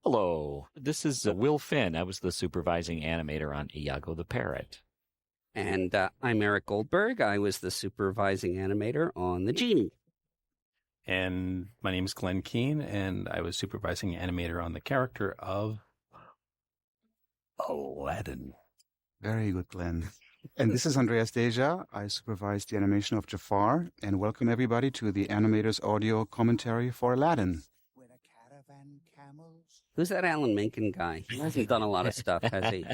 Hello, this is Will Finn. I was the supervising animator on Iago the Parrot. And I'm Eric Goldberg. I was the supervising animator on The Genie. And my name is Glenn Keane, and I was supervising animator on the character of Aladdin. Very good, Glenn. And this is Andreas Deja. I supervise the animation of Jafar, and welcome everybody to the animators audio commentary for Aladdin. Who's that Alan Menken guy? He hasn't done a lot of stuff, has he?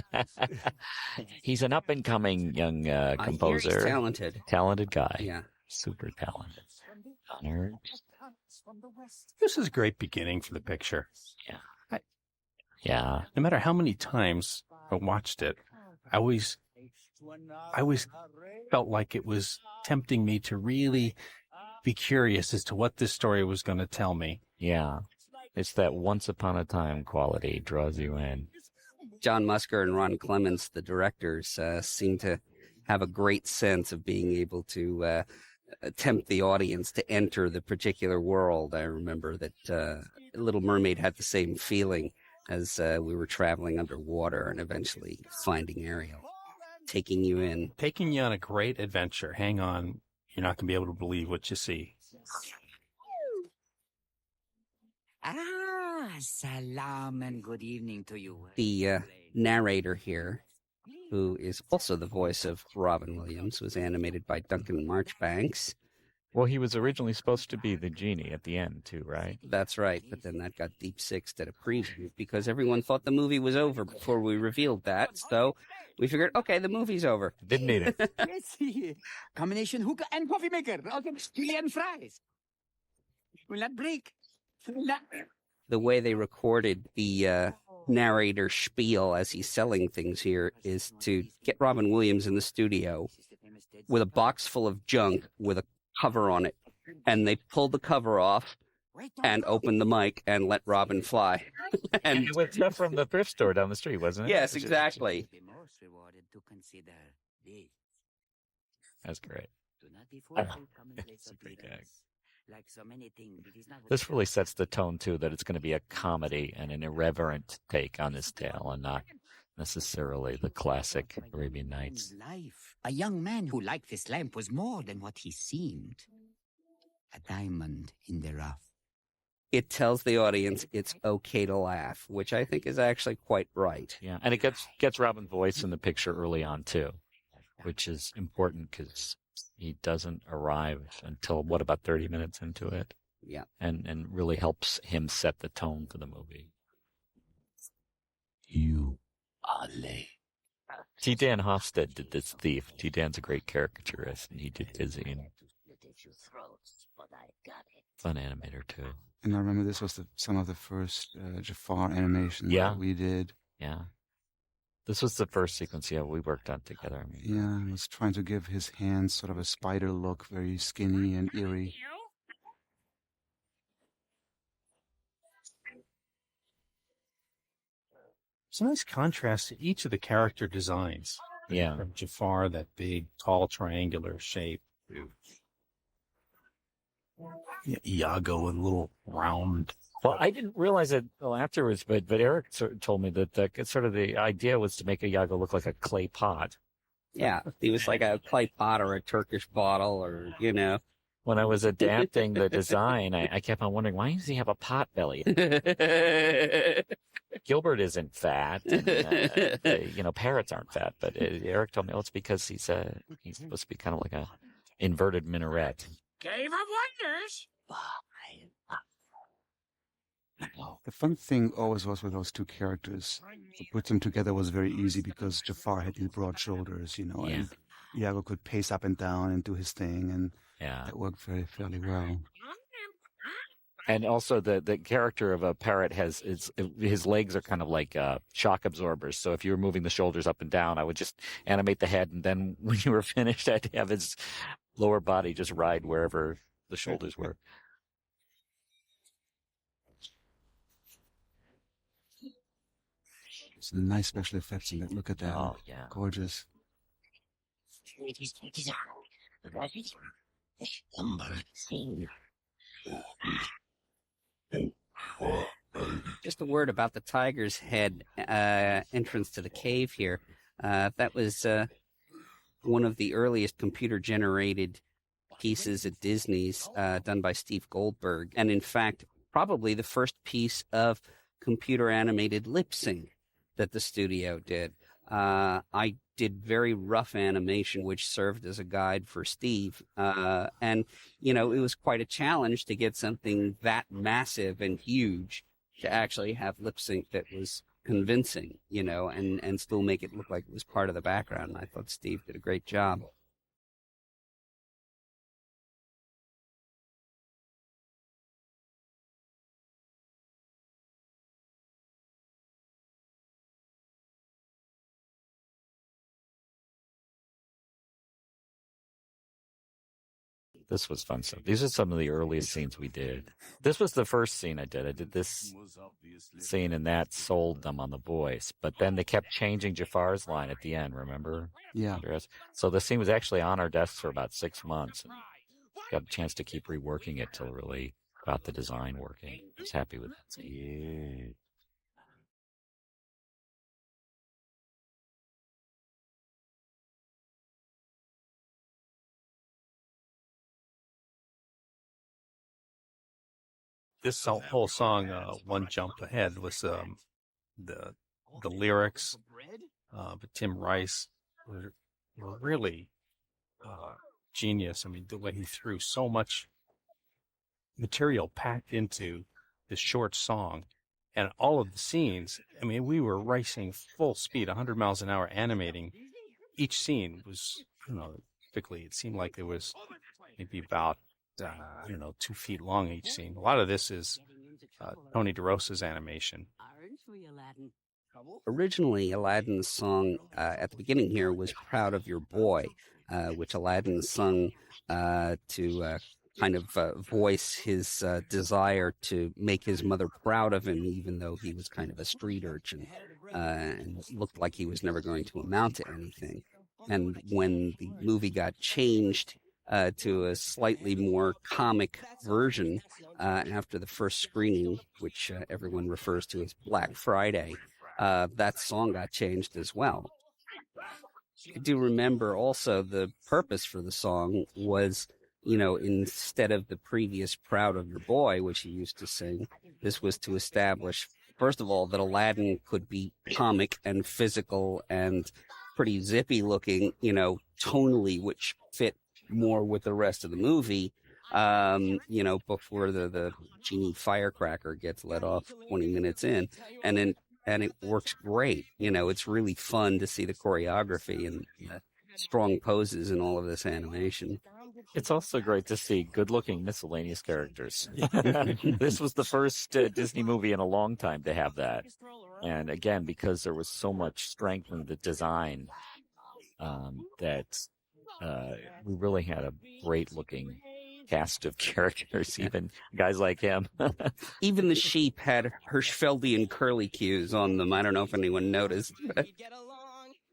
He's an up-and-coming young composer. He's talented. Talented guy. Yeah. Super talented. Honored. This is a great beginning for the picture. Yeah. Yeah. No matter how many times I watched it, I always felt like it was tempting me to really be curious as to what this story was going to tell me. Yeah. It's that once upon a time quality draws you in. John Musker and Ron Clements, the directors, seem to have a great sense of being able to tempt the audience to enter the particular world. I remember that Little Mermaid had the same feeling as we were traveling underwater and eventually finding Ariel, taking you in. Taking you on a great adventure. Hang on. You're not going to be able to believe what you see. Salam and good evening to you. The narrator here, who is also the voice of Robin Williams, was animated by Duncan Marchbanks. Well, he was originally supposed to be the genie at the end, too, right? That's right, but then that got deep sixed at a preview because everyone thought the movie was over before we revealed that. So we figured, okay, the movie's over. Didn't need it. Yes, combination hookah and coffee maker. Okay, chili and fries. Will not break. The way they recorded the narrator spiel as he's selling things here is to get Robin Williams in the studio with a box full of junk with a cover on it. And they pulled the cover off and opened the mic and let Robin fly. And it was stuff from the thrift store down the street, wasn't it? Yes, exactly. That's great. It's a great gag. Like so many things, it is not This really sets the tone, too, that it's going to be a comedy and an irreverent take on this tale and not necessarily the classic Arabian Nights. Life. A young man who liked this lamp was more than what he seemed. A diamond in the rough. It tells the audience it's okay to laugh, which I think is actually quite right. Yeah, and it gets Robin's voice in the picture early on, too, which is important because he doesn't arrive until, about 30 minutes into it? Yeah. And really helps him set the tone for the movie. You are late. T. Dan Hofstede did this thief. T. Dan's a great caricaturist, and he did Dizzy. And fun animator, too. And I remember this was some of the first Jafar animations that we did. Yeah. This was the first sequence, we worked on together. Yeah, he was trying to give his hands sort of a spider look, very skinny and eerie. It's a nice contrast to each of the character designs. Yeah. From Jafar, that big, tall, triangular shape. Iago, a little round. Well, I didn't realize it afterwards, but Eric told me that sort of the idea was to make Iago look like a clay pot. Yeah, he was like a clay pot or a Turkish bottle or, When I was adapting the design, I kept on wondering, why does he have a pot belly? Gilbert isn't fat. And, parrots aren't fat. But Eric told me, it's because he's supposed to be kind of like a inverted minaret. Cave of Wonders. The fun thing always was with those two characters, to put them together was very easy because Jafar had these broad shoulders, and Iago could pace up and down and do his thing, and that worked fairly well. And also the character of a parrot his legs are kind of like shock absorbers. So if you were moving the shoulders up and down, I would just animate the head, and then when you were finished, I'd have his lower body just ride wherever the shoulders were. It's nice special effects in it. Look at that. Oh, yeah. Gorgeous. Just a word about the tiger's head entrance to the cave here. That was one of the earliest computer-generated pieces at Disney's, done by Steve Goldberg, and in fact, probably the first piece of computer-animated lip sync that the studio did. I did very rough animation, which served as a guide for Steve. And, you know, it was quite a challenge to get something that massive and huge to actually have lip sync that was convincing, you know, and still make it look like it was part of the background. And I thought Steve did a great job. This was fun stuff. These are some of the earliest scenes we did. This was the first scene I did. I did this scene, and that sold them on the voice. But then they kept changing Jafar's line at the end, remember? Yeah. So the scene was actually on our desks for about 6 months. And got a chance to keep reworking it till really got the design working. I was happy with that scene. This whole song, One Jump Ahead, was the lyrics, but Tim Rice were really genius. I mean, the way he threw so much material packed into this short song, and all of the scenes. I mean, we were racing full speed, 100 miles an hour, animating. Each scene was, you know, typically it seemed like it was maybe about 2 feet long each scene. A lot of this is Tony DeRosa's animation. Originally, Aladdin's song at the beginning here was Proud of Your Boy, which Aladdin sung to kind of voice his desire to make his mother proud of him, even though he was kind of a street urchin and looked like he was never going to amount to anything. And when the movie got changed to a slightly more comic version after the first screening, which everyone refers to as Black Friday, that song got changed as well. I do remember also the purpose for the song was, you know, instead of the previous Proud of Your Boy, which he used to sing, this was to establish, first of all, that Aladdin could be comic and physical and pretty zippy looking, you know, tonally, which fit more with the rest of the movie, you know, before the genie firecracker gets let off 20 minutes in. And it works great. You know, it's really fun to see the choreography and strong poses in all of this animation. It's also great to see good-looking miscellaneous characters. This was the first Disney movie in a long time to have that. And again, because there was so much strength in the design, that we really had a great-looking cast of characters, even guys like him. Even the sheep had Hirschfeldian curly cues on them. I don't know if anyone noticed.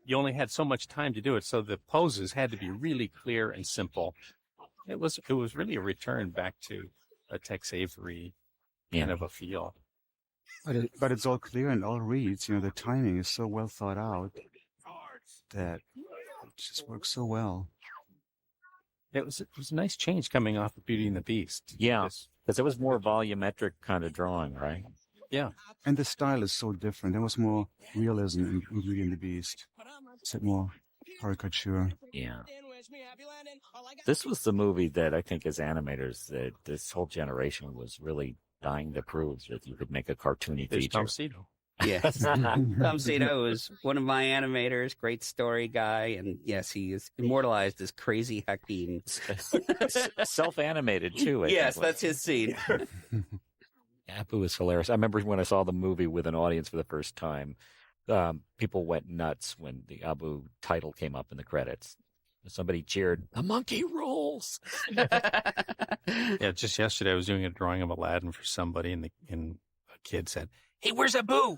You only had so much time to do it, so the poses had to be really clear and simple. It was really a return back to a Tex Avery kind of a feel. But it's all clear and all reads. You know, the timing is so well thought out that it just works so well. It was a nice change coming off of Beauty and the Beast. Yeah, because it was more volumetric kind of drawing, right? Yeah. And the style is so different. There was more realism in Beauty and the Beast. It's more caricature. Yeah. This was the movie that I think as animators that this whole generation was really dying to prove that you could make a cartoony There's feature. Tom Cito. Yes. Tom Cito is one of my animators, great story guy, and yes, he is immortalized as Crazy Hakeem. Self-animated too. Yes, that's his scene. Apu was hilarious. I remember when I saw the movie with an audience for the first time, people went nuts when the Abu title came up in the credits. Somebody cheered, "The monkey rules!" Yeah, just yesterday I was doing a drawing of Aladdin for somebody, and a kid said, "Hey, where's Abu?"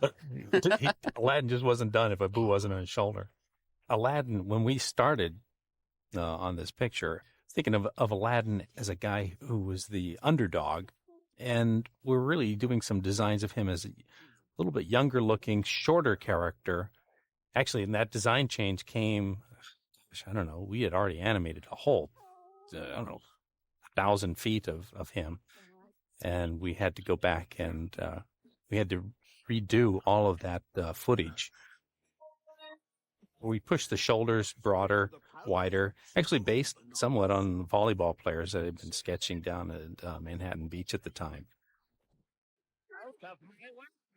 Aladdin just wasn't done if Abu wasn't on his shoulder. Aladdin, when we started on this picture, thinking of Aladdin as a guy who was the underdog, and we're really doing some designs of him as little bit younger looking, shorter character. Actually, in that design change came, I don't know, we had already animated a whole, 1,000 feet of him. And we had to go back and we had to redo all of that footage. We pushed the shoulders broader, wider, actually based somewhat on volleyball players that had been sketching down at Manhattan Beach at the time.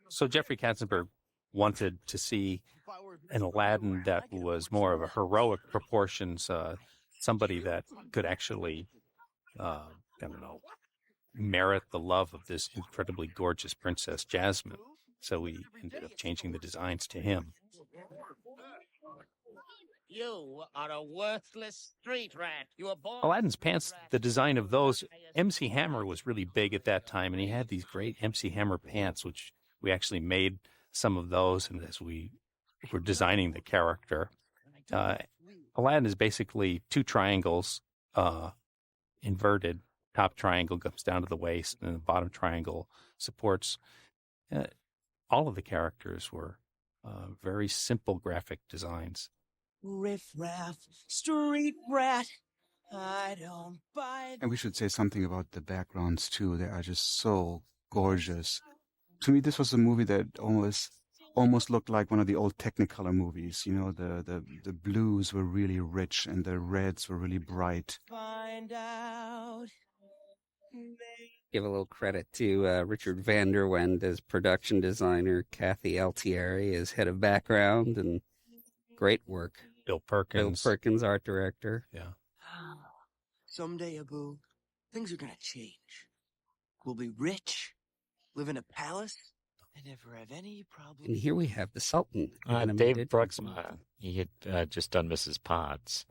So Jeffrey Katzenberg wanted to see an Aladdin that was more of a heroic proportions, somebody that could actually, merit the love of this incredibly gorgeous Princess Jasmine. So we ended up changing the designs to him. You are a worthless street rat. You were born Aladdin's pants, the design of those, MC Hammer was really big at that time, and he had these great MC Hammer pants, which we actually made some of those, and as we were designing the character. Aladdin is basically two triangles, inverted. Top triangle comes down to the waist, and the bottom triangle supports. All of the characters were very simple graphic designs. riff-raff, street rat. I don't buy And we should say something about the backgrounds too. They are just so gorgeous. To me, this was a movie that almost looked like one of the old Technicolor movies. You know, the blues were really rich and the reds were really bright. find out. Give a little credit to Richard van der Wende as production designer, Kathy Altieri as head of background, and great work. Bill Bill Perkins. Perkins, art director. Yeah. Someday, Abu, things are gonna change. We'll be rich, live in a palace, and never have any And problems. here we have the Sultan. Dave animated. Bruxma, he had just done Mrs. Potts.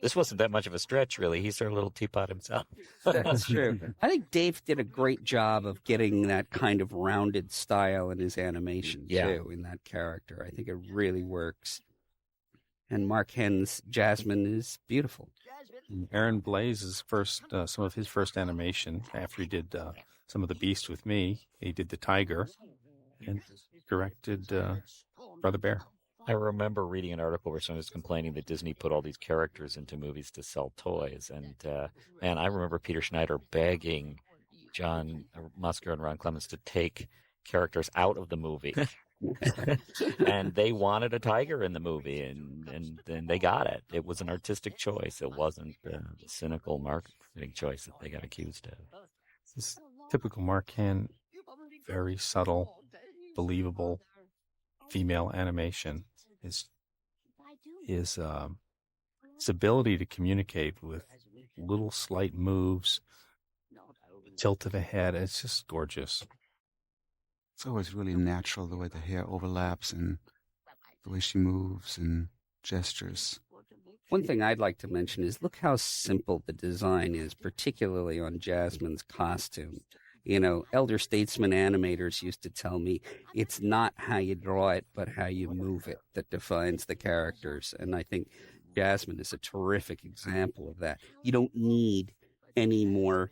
This wasn't that much of a stretch, really. He's our little teapot himself. That's true. I think Dave did a great job of getting that kind of rounded style in his animation, too, in that character. I think it really works. And Mark Henn's Jasmine is beautiful. Aaron Blaze's some of his first animation after he did some of the Beast with me. He did the Tiger and directed Brother Bear. I remember reading an article where someone was complaining that Disney put all these characters into movies to sell toys. And I remember Peter Schneider begging John Musker and Ron Clements to take characters out of the movie. And they wanted a tiger in the movie, and they got it. It was an artistic choice. It wasn't the cynical marketing choice that they got accused of. This typical Mark Henn, very subtle, believable female animation. His ability to communicate with little slight moves, tilt of the head, it's just gorgeous. It's always really natural the way the hair overlaps and the way she moves and gestures. One thing I'd like to mention is look how simple the design is, particularly on Jasmine's costume. You know, elder statesman animators used to tell me it's not how you draw it, but how you move it that defines the characters. And I think Jasmine is a terrific example of that. You don't need any more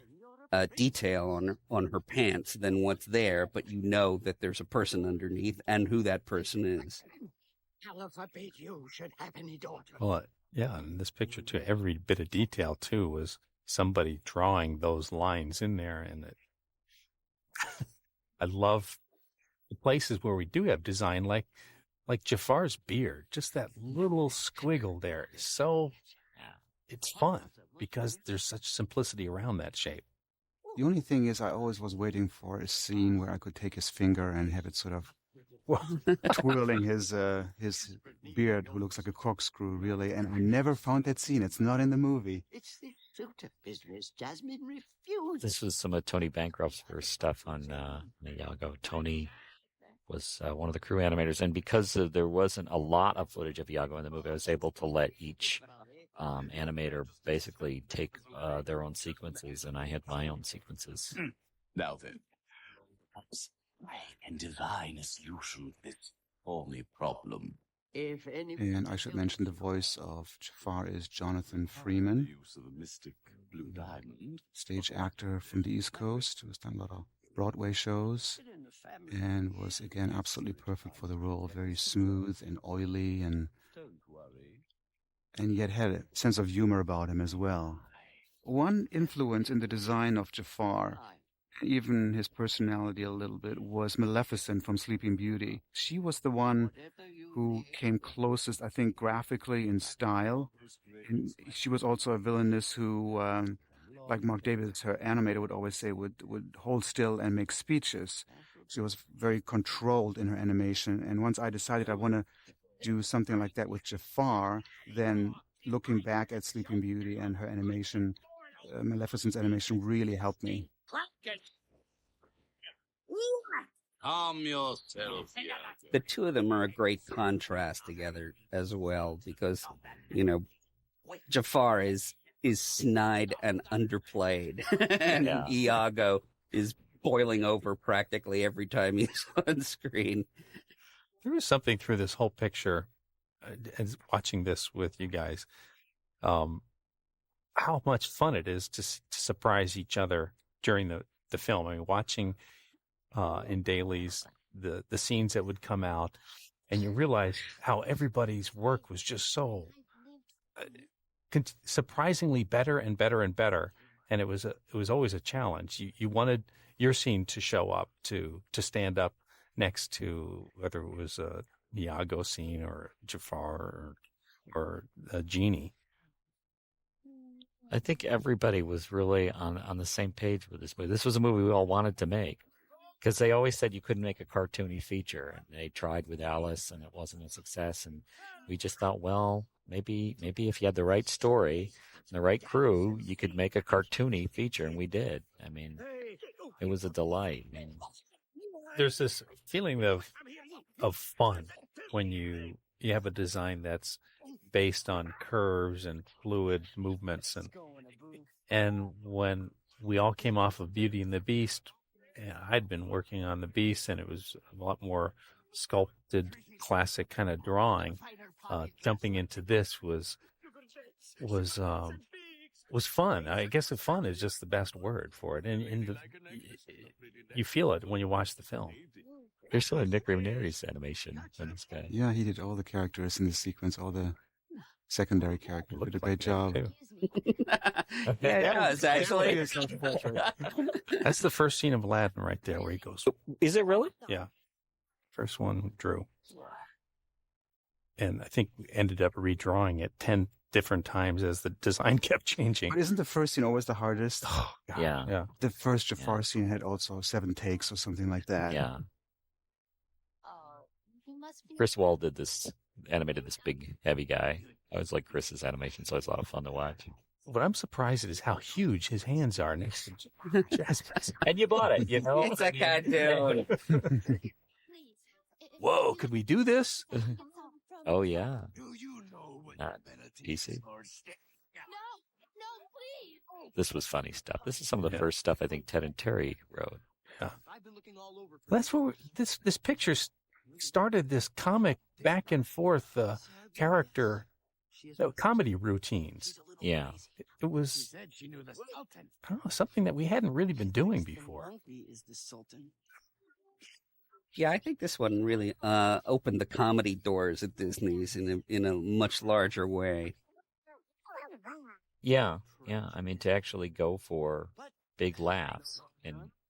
detail on her pants than what's there, but you know that there's a person underneath and who that person is. Allah forbid you should have any daughter. Well, yeah, and this picture too, every bit of detail too was somebody drawing those lines in there, and I love the places where we do have design, like Jafar's beard. Just that little squiggle there is it's fun because there's such simplicity around that shape. The only thing is I always was waiting for a scene where I could take his finger and have it sort of twirling his beard, who looks like a corkscrew, really. And I never found that scene. It's not in the movie. It's the suit of business. Jasmine refused. This was some of Tony Bancroft's first stuff on Iago. Tony was one of the crew animators, and because there wasn't a lot of footage of Iago in the movie, I was able to let each animator basically take their own sequences, and I had my own sequences. Now then, perhaps I can divine a solution to this only problem. If any And I should mention the voice of Jafar is Jonathan Freeman, Use of a mystic blue diamond. stage actor from the East Coast, who's done a lot of Broadway shows, and was again absolutely perfect for the role. Very smooth and oily, and yet had a sense of humor about him as well. One influence in the design of Jafar, even his personality a little bit, was Maleficent from Sleeping Beauty. She was the one who came closest, I think, graphically in style. And she was also a villainess who, like Mark Davis, her animator, would always say, would hold still and make speeches. She was very controlled in her animation. And once I decided I want to do something like that with Jafar, then looking back at Sleeping Beauty and her animation, Maleficent's animation really helped me. Calm yourself, The two of them are a great contrast together as well, because, Jafar is snide and underplayed, and Iago is boiling over practically every time he's on screen. There was something through this whole picture, and watching this with you guys, how much fun it is to surprise each other during the film. I mean, watching in dailies the scenes that would come out, and you realize how everybody's work was just so surprisingly better and better and better. And it was always a challenge. You wanted your scene to show up, to stand up next to, whether it was a Iago scene or Jafar or a genie. I think everybody was really on the same page with this movie. This was a movie we all wanted to make, because they always said you couldn't make a cartoony feature. And they tried with Alice, and it wasn't a success. And we just thought, well, maybe if you had the right story and the right crew, you could make a cartoony feature, and we did. I mean, it was a delight. I mean, there's this feeling of fun when you have a design that's based on curves and fluid movements, and when we all came off of Beauty and the Beast, I'd been working on the Beast, and it was a lot more sculpted, classic kind of drawing. Jumping into this was fun. I guess the fun is just the best word for it, and you feel it when you watch the film. there's still a Nick Ramirez animation on this guy. Yeah, he did all the characters in the sequence, all the secondary characters. Did a great job. Yeah, it does, actually. That's the first scene of Aladdin right there, where he goes. Is it really? Yeah, first one drew, and I think we ended up redrawing it 10 different times as the design kept changing. But isn't the first scene always the hardest? Oh, God. Yeah. The first Jafar scene had also 7 takes or something like that. Yeah. Chris Wall animated this big, heavy guy. I always like Chris's animation, so it's a lot of fun to watch. What I'm surprised at is how huge his hands are next to Jasmine. And you bought it, you know? It's a cartoon. Whoa, could we do this? Oh, yeah. Do you know what Not amenities PC. are? This was funny stuff. This is some of the first stuff I think Ted and Terry wrote. Yeah. That's where this picture started this comic back and forth character comedy routines. Yeah. It was, I don't know, something that we hadn't really been doing before. Yeah, I think this one really opened the comedy doors at Disney's in a much larger way. Yeah. Yeah. I mean, to actually go for big laughs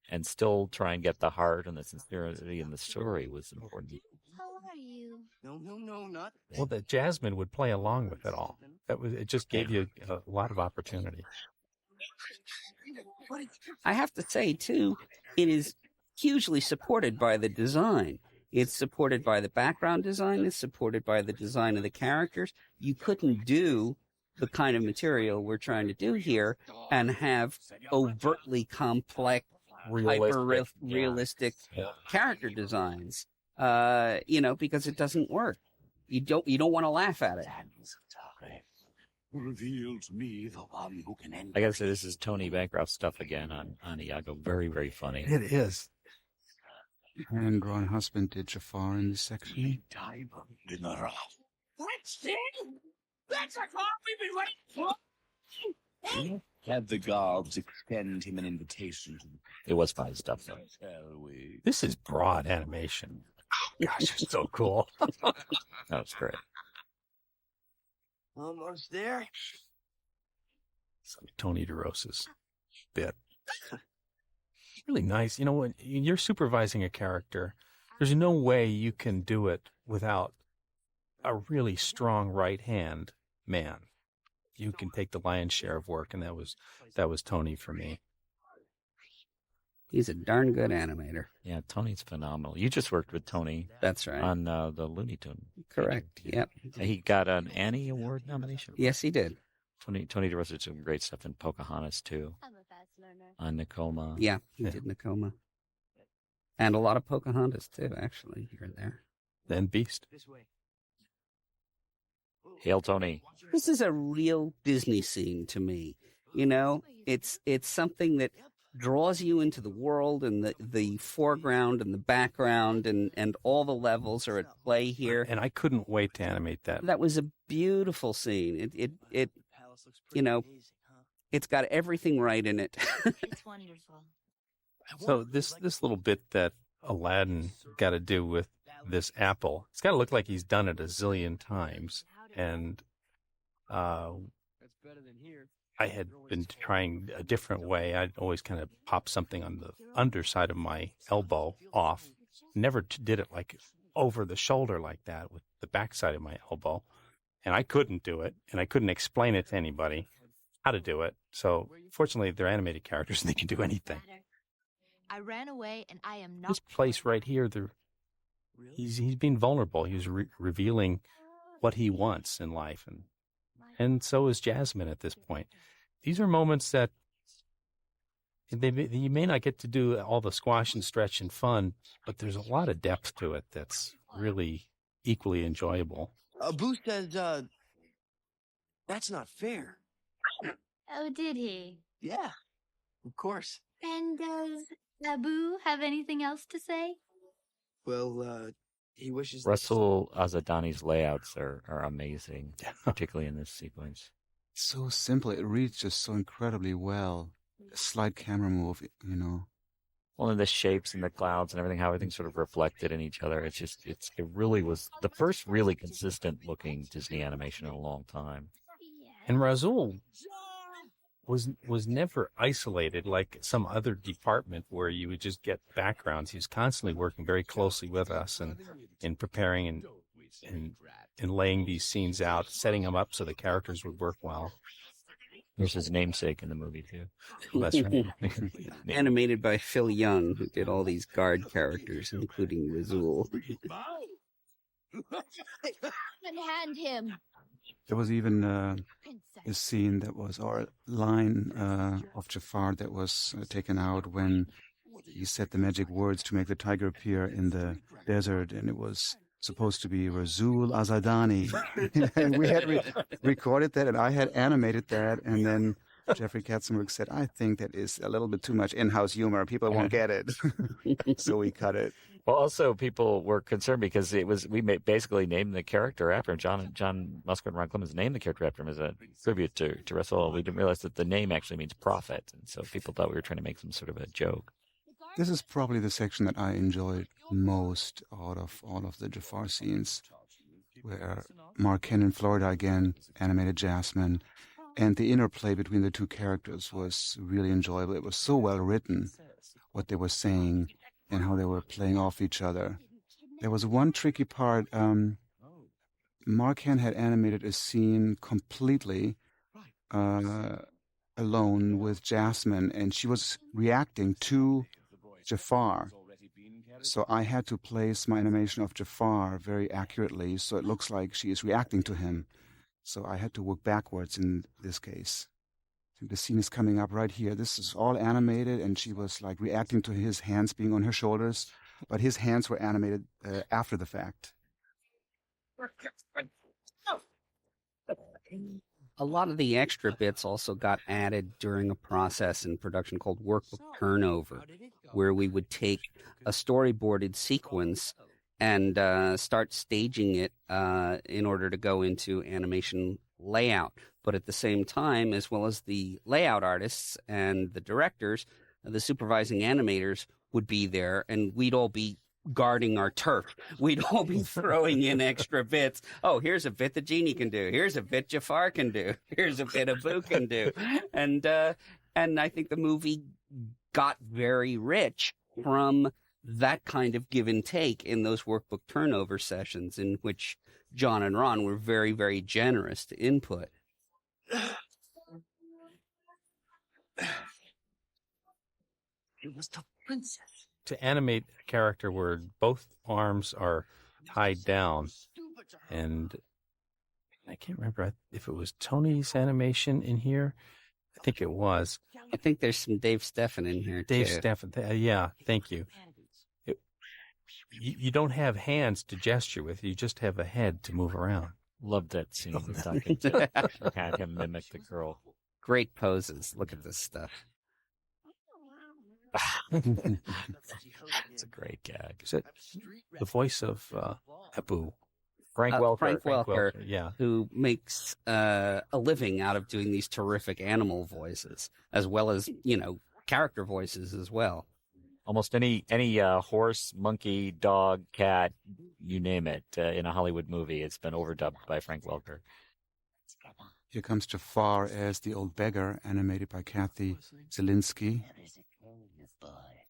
and still try and get the heart and the sincerity in the story was important. How are you? No, not. Well, that Jasmine would play along with it all. It just gave you a lot of opportunity. I have to say, too, it is hugely supported by the design. It's supported by the background design. It's supported by the design of the characters. You couldn't do the kind of material we're trying to do here and have overtly complex, hyper-realistic character designs, because it doesn't work. You don't want to laugh at it. Reveal to me the one who can end. I gotta say, this is Tony Bancroft stuff again on Iago. Very, very funny. It is. And Ron Husband did Jafar in this section. Diamond in the rough. That's it! That's a car we've been waiting for! Have the guards extend him an invitation to It was fun stuff, though. shall we? This is broad animation. Gosh, it's so cool. That was great. Almost there. Tony DeRosa's bit. Really nice. You know, when you're supervising a character, there's no way you can do it without a really strong right hand man. You can take the lion's share of work, and that was Tony for me. He's a darn good animator. Yeah, Tony's phenomenal. You just worked with Tony That's right. on the Looney Tune. Correct. Yep. He got an Annie Award nomination. Yes, he did. Tony DeRosa did some great stuff in Pocahontas, too. I'm a fast learner. On Nakoma. Yeah, he did Nakoma. And a lot of Pocahontas, too, actually, here and there. Then Beast. This way. Hail, Tony. This is a real Disney scene to me. You know, it's something that draws you into the world, and the foreground and the background and all the levels are at play here. And I couldn't wait to animate that. That was a beautiful scene. It you know, it's got everything right in it. It's wonderful. So this little bit that Aladdin got to do with this apple, it's got to look like he's done it a zillion times. And I had been trying a different way. I'd always kind of pop something on the underside of my elbow off. Never did it like over the shoulder like that with the backside of my elbow. And I couldn't do it, and I couldn't explain it to anybody how to do it. So fortunately, they're animated characters, and they can do anything. I ran away, and I am not. This place right here, he's being vulnerable. He's revealing what he wants in life, and so is Jasmine at this point. These are moments that you may not get to do all the squash and stretch and fun, but there's a lot of depth to it that's really equally enjoyable. Abu says, that's not fair. Oh, did he? Yeah, of course. And does Abu have anything else to say? Well, he wishes... Russell Azadani's layouts are amazing, particularly in this sequence. So simple. It reads just so incredibly well. A slight camera move, you know. Well, and the shapes and the clouds and everything, how everything's sort of reflected in each other. It really was the first really consistent looking Disney animation in a long time. And Razul was never isolated like some other department where you would just get backgrounds. He was constantly working very closely with us and in preparing and laying these scenes out, setting them up so the characters would work well. There's his namesake in the movie, too. That's right. Animated by Phil Young, who did all these guard characters, including Razul. Unhand him, There was even princess. a scene that was, or a line of Jafar that was taken out when he said the magic words to make the tiger appear in the desert, and it was supposed to be Razul Azadani. And we had recorded that, and I had animated that, and then Jeffrey Katzenberg said, I think that is a little bit too much in-house humor. People won't get it. So we cut it. Well, also people were concerned because basically named the character after him. John Musker and Ron Clemens named the character after him as a tribute to Russell. We didn't realize that the name actually means prophet, and so people thought we were trying to make some sort of a joke. This is probably the section that I enjoyed most out of all of the Jafar scenes, where Mark Kent in Florida again animated Jasmine, and the interplay between the two characters was really enjoyable. It was so well written, what they were saying and how they were playing off each other. There was one tricky part. Mark Kent had animated a scene completely alone with Jasmine, and she was reacting to Jafar. So I had to place my animation of Jafar very accurately so it looks like she is reacting to him. So I had to work backwards in this case. The scene is coming up right here. This is all animated, and she was like reacting to his hands being on her shoulders, but his hands were animated after the fact. A lot of the extra bits also got added during a process in production called workbook turnover, where we would take a storyboarded sequence and start staging it in order to go into animation layout. but at the same time, as well as the layout artists and the directors, the supervising animators would be there, and we'd all be guarding our turf. We'd all be throwing in extra bits. Oh, here's a bit that Genie can do. Here's a bit Jafar can do. Here's a bit Abu can do. And I think the movie got very rich from that kind of give and take in those workbook turnover sessions in which John and Ron were very, very generous to input. It was the princess. To animate a character where both arms are tied down, and I can't remember if it was Tony's animation in here. I think it was. I think there's some Dave Steffen in here, Dave too. Steffen. Yeah, thank you. You don't have hands to gesture with. You just have a head to move around. Love that scene. Talking to had him mimic the girl. Great poses. Look at this stuff. It's a great gag. Is it the voice of Abu? Frank Welker. Frank Welker, yeah. Who makes a living out of doing these terrific animal voices, as well as, character voices as well. Almost any horse, monkey, dog, cat, you name it, in a Hollywood movie, it's been overdubbed by Frank Welker. Here comes Jafar as the old beggar, animated by Kathy Zielinski.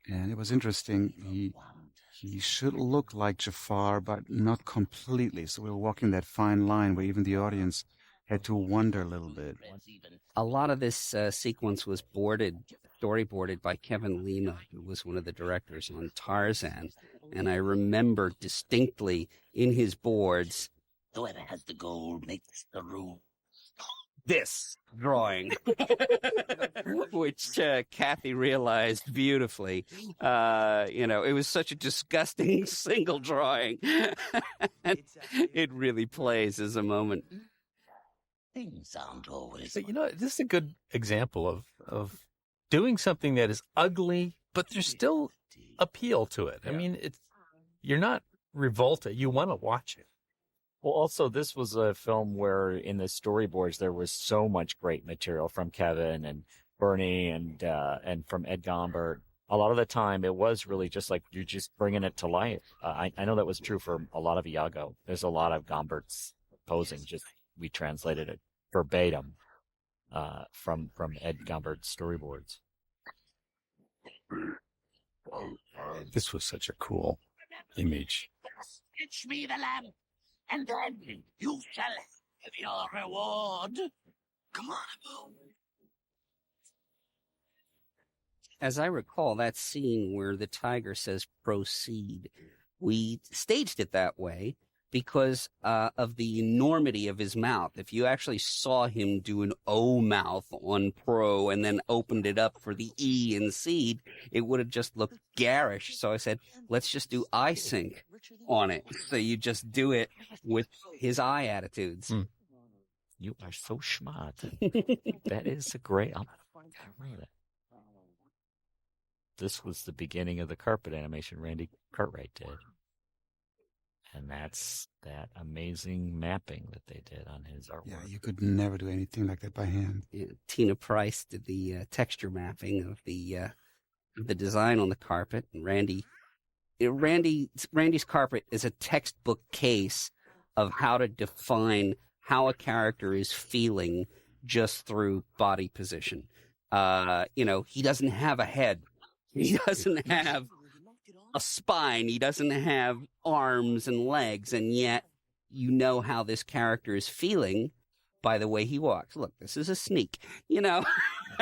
And it was interesting. He should look like Jafar, but not completely. So we were walking that fine line where even the audience had to wonder a little bit. A lot of this sequence was storyboarded by Kevin Lima, who was one of the directors on Tarzan. And I remember distinctly in his boards, whoever has the gold makes the rule. This drawing, which Kathy realized beautifully. It was such a disgusting single drawing. It really plays as a moment. Things aren't always. But, this is a good example of doing something that is ugly, but there's still appeal to it. I mean, you're not revolted. You want to watch it. Well, also, this was a film where in the storyboards there was so much great material from Kevin and Bernie and from Ed Gombert. A lot of the time, it was really just like you're just bringing it to life. I know that was true for a lot of Iago. There's a lot of Gombert's posing. Just we translated it verbatim from Ed Gombert's storyboards. This was such a cool image. Pitch me the lamp, and then you shall have your reward. Come on, Abu. As I recall, that scene where the tiger says proceed, we staged it that way because of the enormity of his mouth. If you actually saw him do an O mouth on pro and then opened it up for the E in seed, it would have just looked garish. So I said, let's just do eye sync on it. So you just do it with his eye attitudes. You are so smart. That is a great. I read it. This was the beginning of the carpet animation Randy Cartwright did. And that's that amazing mapping that they did on his artwork. Yeah, you could never do anything like that by hand. Tina Price did the texture mapping of the design on the carpet, and Randy's carpet is a textbook case of how to define how a character is feeling just through body position. He doesn't have a head. He doesn't have a spine. He doesn't have arms and legs, and yet you know how this character is feeling by the way he walks. Look, this is a sneak. I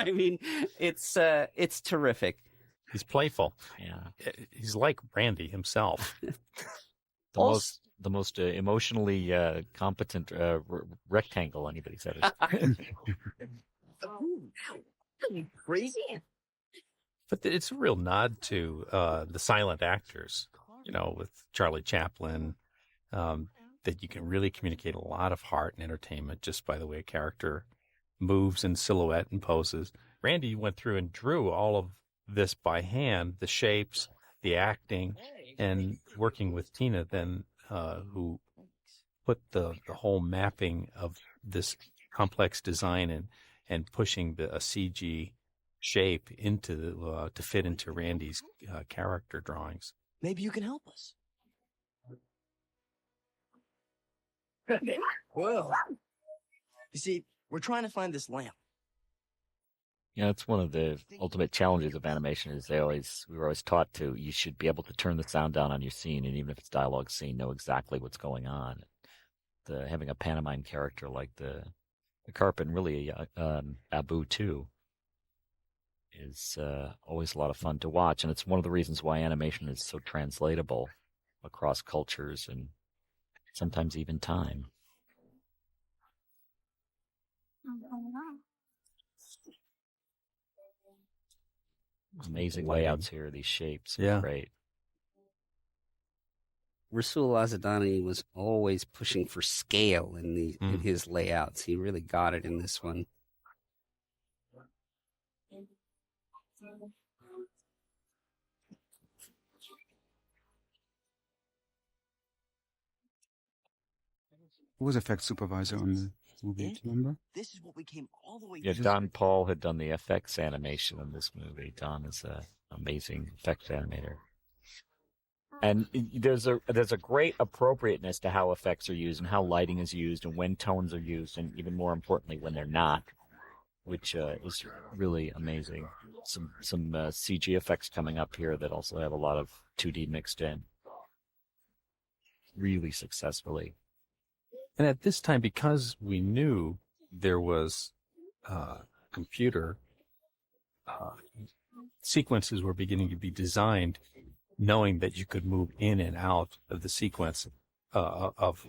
mean, it's terrific. He's playful. Yeah, he's like Randy himself. The most emotionally competent rectangle anybody's ever seen. Crazy. But it's a real nod to the silent actors, with Charlie Chaplin, that you can really communicate a lot of heart and entertainment just by the way a character moves in silhouette and poses. Randy went through and drew all of this by hand, the shapes, the acting, and working with Tina then, who put the whole mapping of this complex design and pushing a CG shape into to fit into Randy's character drawings. Maybe you can help us. Well, you see, we're trying to find this lamp. Yeah, it's one of the ultimate challenges of animation is we were always taught you should be able to turn the sound down on your scene, and even if it's dialogue scene, know exactly what's going on. Having a pantomime character like the carpet, and really Abu too, is always a lot of fun to watch, and it's one of the reasons why animation is so translatable across cultures and sometimes even time. Amazing layouts here, these shapes. Yeah. Great. Rasul Azadani was always pushing for scale in his layouts. He really got it in this one. Who was effects supervisor on the movie? Do you remember? This is what we came all the way. Yeah, Don Paul had done the FX animation in this movie. Don is an amazing effects animator. And there's a great appropriateness to how effects are used and how lighting is used and when tones are used, and even more importantly when they're not, which is really amazing. Some CG effects coming up here that also have a lot of 2D mixed in, really successfully. And at this time, because we knew there was computer sequences were beginning to be designed, knowing that you could move in and out of the sequence of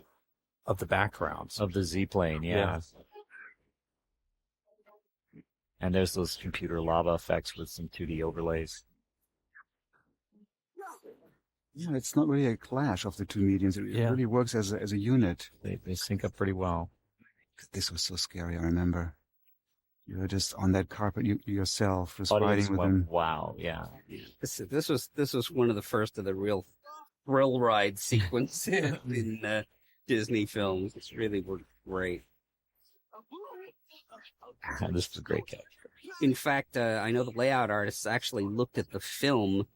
the backgrounds of the Z-plane, yeah. And there's those computer lava effects with some 2D overlays. Yeah, it's not really a clash of the two mediums. It really works as a unit. They sync up pretty well. This was so scary, I remember. You were just on that carpet yourself, just Audience fighting with went, them. wow, yeah. This was one of the first of the real thrill ride sequences in Disney films. It's really worked great. This is a great character. In fact, I know the layout artists actually looked at the film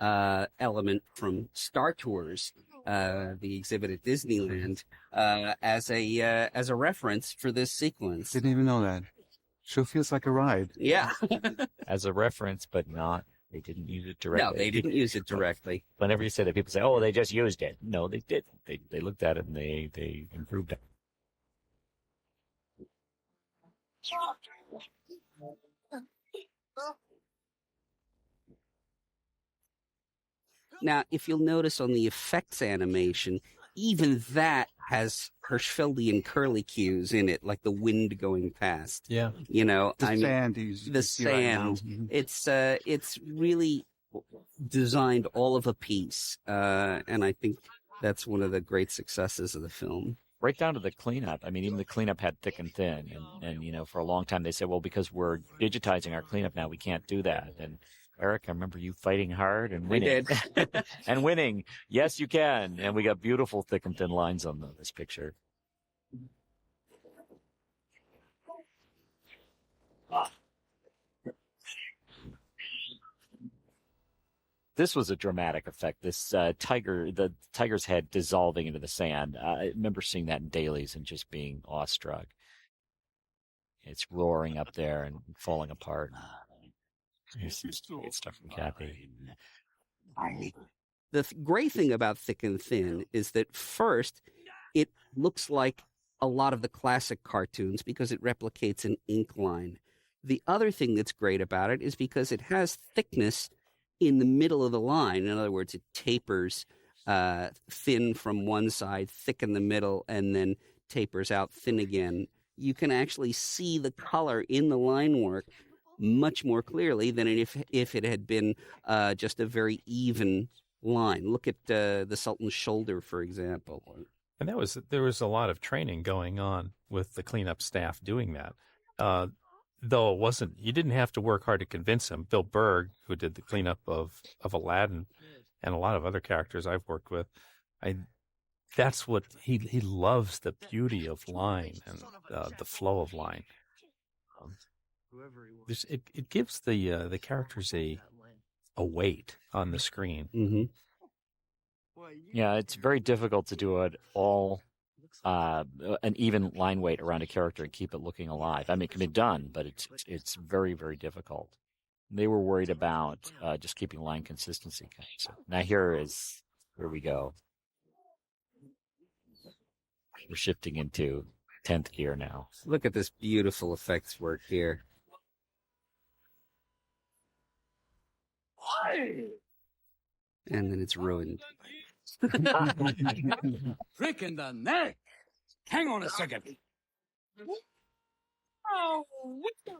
element from Star Tours, the exhibit at Disneyland, as a reference for this sequence. Didn't even know that. Sure feels like a ride. Yeah. As a reference, but not. They didn't use it directly. No, they didn't use it directly. Whenever you say that, people say, "Oh, they just used it." No, they didn't. They looked at it and they improved it. Now, if you'll notice on the effects animation, even that has Hirschfeldian curlicues in it, like the wind going past. Yeah. You know, The sand. You the see right now. sand. It's really designed all of a piece, and I think that's one of the great successes of the film. Right down to the cleanup. I mean, even the cleanup had thick and thin, and you know, for a long time they said, well, because we're digitizing our cleanup now, we can't do that. And Eric, I remember you fighting hard and winning. We did. And winning. Yes, you can. And we got beautiful thick and thin lines on this picture. This was a dramatic effect. This the tiger's head dissolving into the sand. I remember seeing that in dailies and just being awestruck. It's roaring up there and falling apart. Here's some great stuff from Kathy. The great thing about Thick and Thin is that first, it looks like a lot of the classic cartoons because it replicates an ink line. The other thing that's great about it is because it has thickness in the middle of the line. In other words, it tapers thin from one side, thick in the middle, and then tapers out thin again. You can actually see the color in the line work much more clearly than if it had been just a very even line. Look at the Sultan's shoulder, for example. And there was a lot of training going on with the cleanup staff doing that. Though it wasn't, you didn't have to work hard to convince him. Bill Berg, who did the cleanup of Aladdin and a lot of other characters I've worked with, that's what he loves, the beauty of line and the flow of line. It gives the characters a weight on the screen. Mm-hmm. Yeah, it's very difficult to do it all an even line weight around a character and keep it looking alive. I mean, it can be done, but it's very, very difficult. They were worried about just keeping line consistency. So now here we go. We're shifting into 10th gear now. Look at this beautiful effects work here. And then it's ruined. Prick in the neck. Hang on a second.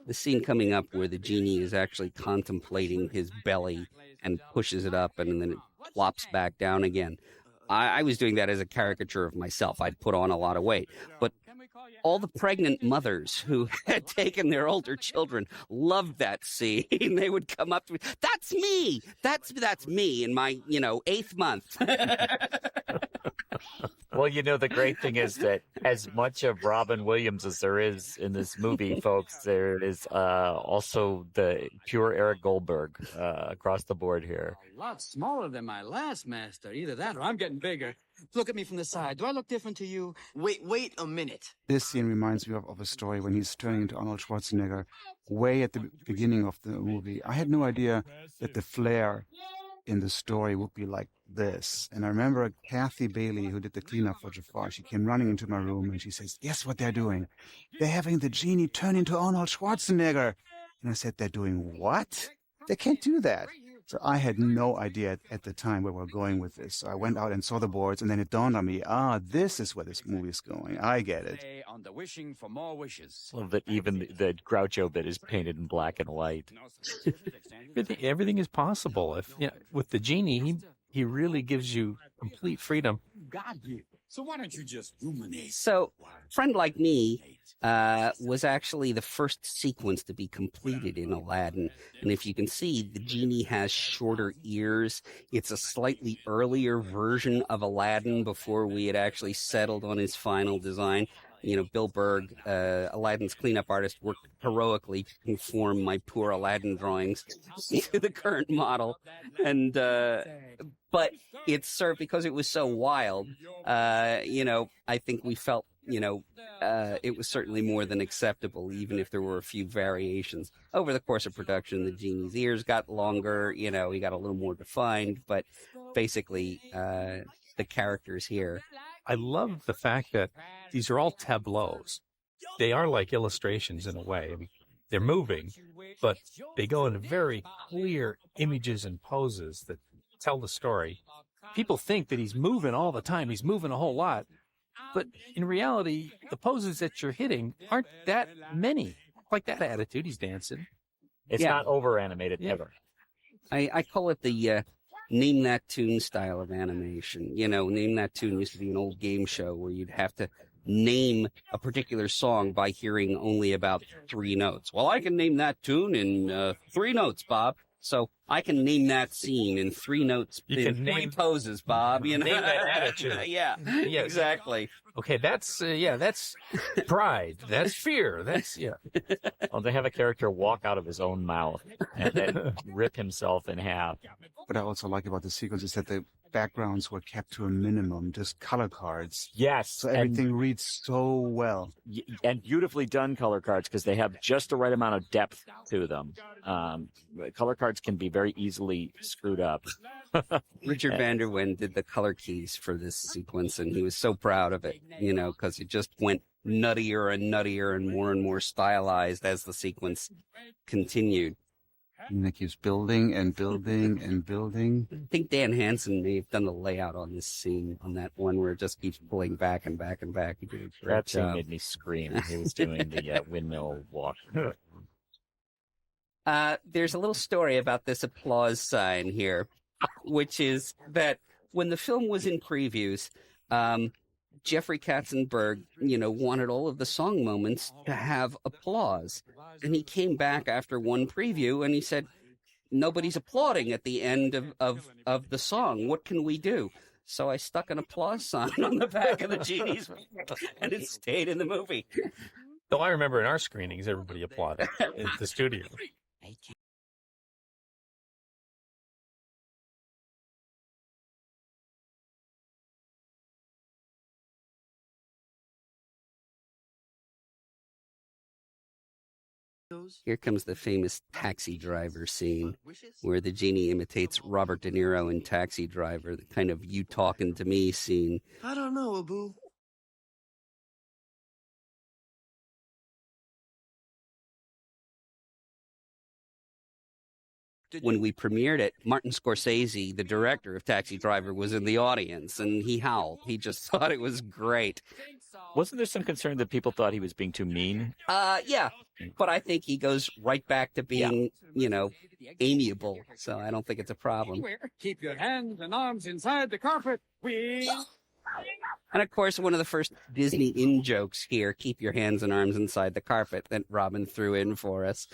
The scene coming up where the genie is actually contemplating his belly and pushes it up and then it plops back down again. I was doing that as a caricature of myself. I'd put on a lot of weight. But all the pregnant mothers who had taken their older children loved that scene. They would come up to me, that's me! That's me in my, 8th month. Well, the great thing is that as much of Robin Williams as there is in this movie, folks, there is also the pure Eric Goldberg across the board here. A lot smaller than my last master. Either that or I'm getting bigger. Look at me from the side. Do I look different to you? Wait a minute. This scene reminds me of a story when he's turning into Arnold Schwarzenegger way at the beginning of the movie. I had no idea that the flare in the story would be like this. And I remember Kathy Bailey, who did the cleanup for Jafar, she came running into my room and she says, guess what they're doing? They're having the genie turn into Arnold Schwarzenegger. And I said, they're doing what? They can't do that. So I had no idea at the time where we're going with this. So I went out and saw the boards, and then it dawned on me, this is where this movie is going. I get it. On the wishing for more wishes. Love that even the Groucho bit is painted in black and white. Everything is possible. If with the genie, he really gives you complete freedom. God, you. So why don't you just ruminate? So, Friend Like Me was actually the first sequence to be completed in Aladdin. And if you can see, the genie has shorter ears. It's a slightly earlier version of Aladdin before we had actually settled on his final design. Bill Berg, Aladdin's cleanup artist, worked heroically to conform my poor Aladdin drawings to the current model. And, but it served because it was so wild. I think we felt, it was certainly more than acceptable, even if there were a few variations. Over the course of production, the genie's ears got longer, he got a little more defined, but basically, the characters here. I love the fact that these are all tableaus. They are like illustrations in a way. I mean, they're moving, but they go into very clear images and poses that tell the story. People think that he's moving all the time. He's moving a whole lot. But in reality, the poses that you're hitting aren't that many. Like that attitude, he's dancing. It's not over animated ever. I call it the Name That Tune style of animation. Name That Tune used to be an old game show where you'd have to name a particular song by hearing only about 3 notes. Well, I can name that tune in 3 notes, Bob. So I can name that scene in 3 notes, in 3 poses, Bob. Name that attitude. Yeah, exactly. Okay, that's pride. That's fear. Well, they have a character walk out of his own mouth and then rip himself in half. What I also like about the sequence is that the backgrounds were kept to a minimum, just color cards. Yes. So everything reads so well. And beautifully done color cards because they have just the right amount of depth to them. Color cards can be very easily screwed up. Richard Van der Wen did the color keys for this sequence, and he was so proud of it, because it just went nuttier and more stylized as the sequence continued. And it keeps building and building and building. I think Dan Hansen may have done the layout on this scene, on that one where it just keeps pulling back and back and back. He did a great That scene job. made me scream. He was doing the windmill walk. There's a little story about this applause sign here, which is that when the film was in previews, Jeffrey Katzenberg, wanted all of the song moments to have applause. And he came back after one preview and he said, nobody's applauding at the end of the song. What can we do? so I stuck an applause sign on the back of the genie's mouth, and it stayed in the movie. Though I remember in our screenings, everybody applauded in the studio. Here comes the famous taxi driver scene where the genie imitates Robert De Niro in Taxi Driver, the kind of you talking to me scene. I don't know, Abu. When we premiered it, Martin Scorsese, the director of Taxi Driver, was in the audience, and he howled. He just thought it was great. Wasn't there some concern that people thought he was being too mean? Yeah, but I think he goes right back to being, amiable, so I don't think it's a problem. Keep your hands and arms inside the carpet. And of course, one of the first Disney in-jokes here, keep your hands and arms inside the carpet, that Robin threw in for us.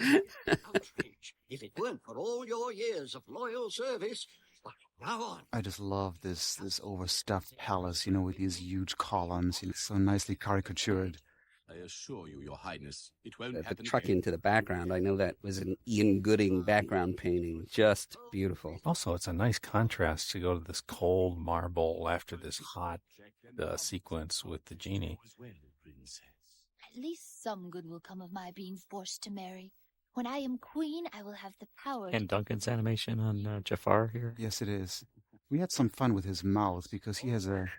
If it weren't for all your years of loyal service, now on. I just love this overstuffed palace, with these huge columns, so nicely caricatured. I assure you, Your Highness, it won't The happen truck again. into the background, I know that was an Ian Gooding background painting. Just beautiful. Also, it's a nice contrast to go to this cold marble after this hot sequence with the genie. At least some good will come of my being forced to marry. When I am queen, I will have the power. And Duncan's animation on Jafar here? Yes, it is. We had some fun with his mouth because he has a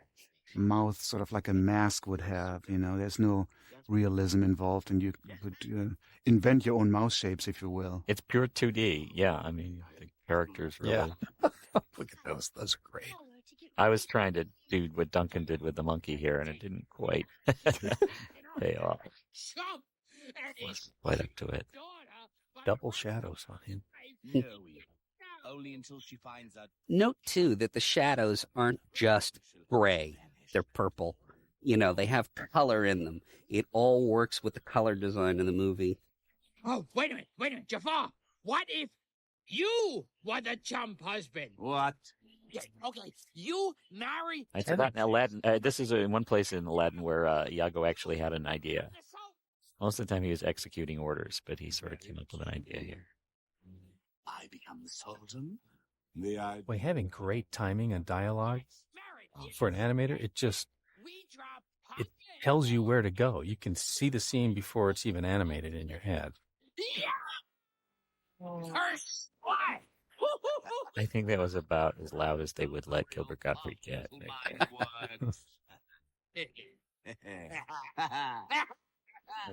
mouth sort of like a mask would have, There's no realism involved, and you could invent your own mouth shapes, if you will. It's pure 2D. Yeah, I mean, the characters really... Yeah. Look at those. Those are great. I was trying to do what Duncan did with the monkey here, and it didn't quite pay off. Wasn't quite up to it. Double shadows on him. Only until she finds out. Note, too, that the shadows aren't just gray. They're purple. They have color in them. It all works with the color design in the movie. Oh, wait a minute, Jafar. What if you were the chump husband? What? Yeah, okay, you marry... I'd forgotten Aladdin. This is in one place in Aladdin where Iago actually had an idea. Most of the time he was executing orders, but he sort of came up with an idea here. I become the Sultan? By having great timing and dialogue for an animator, it tells you where to go. You can see the scene before it's even animated in your head. Curse! I think that was about as loud as they would let Gilbert Gottfried get.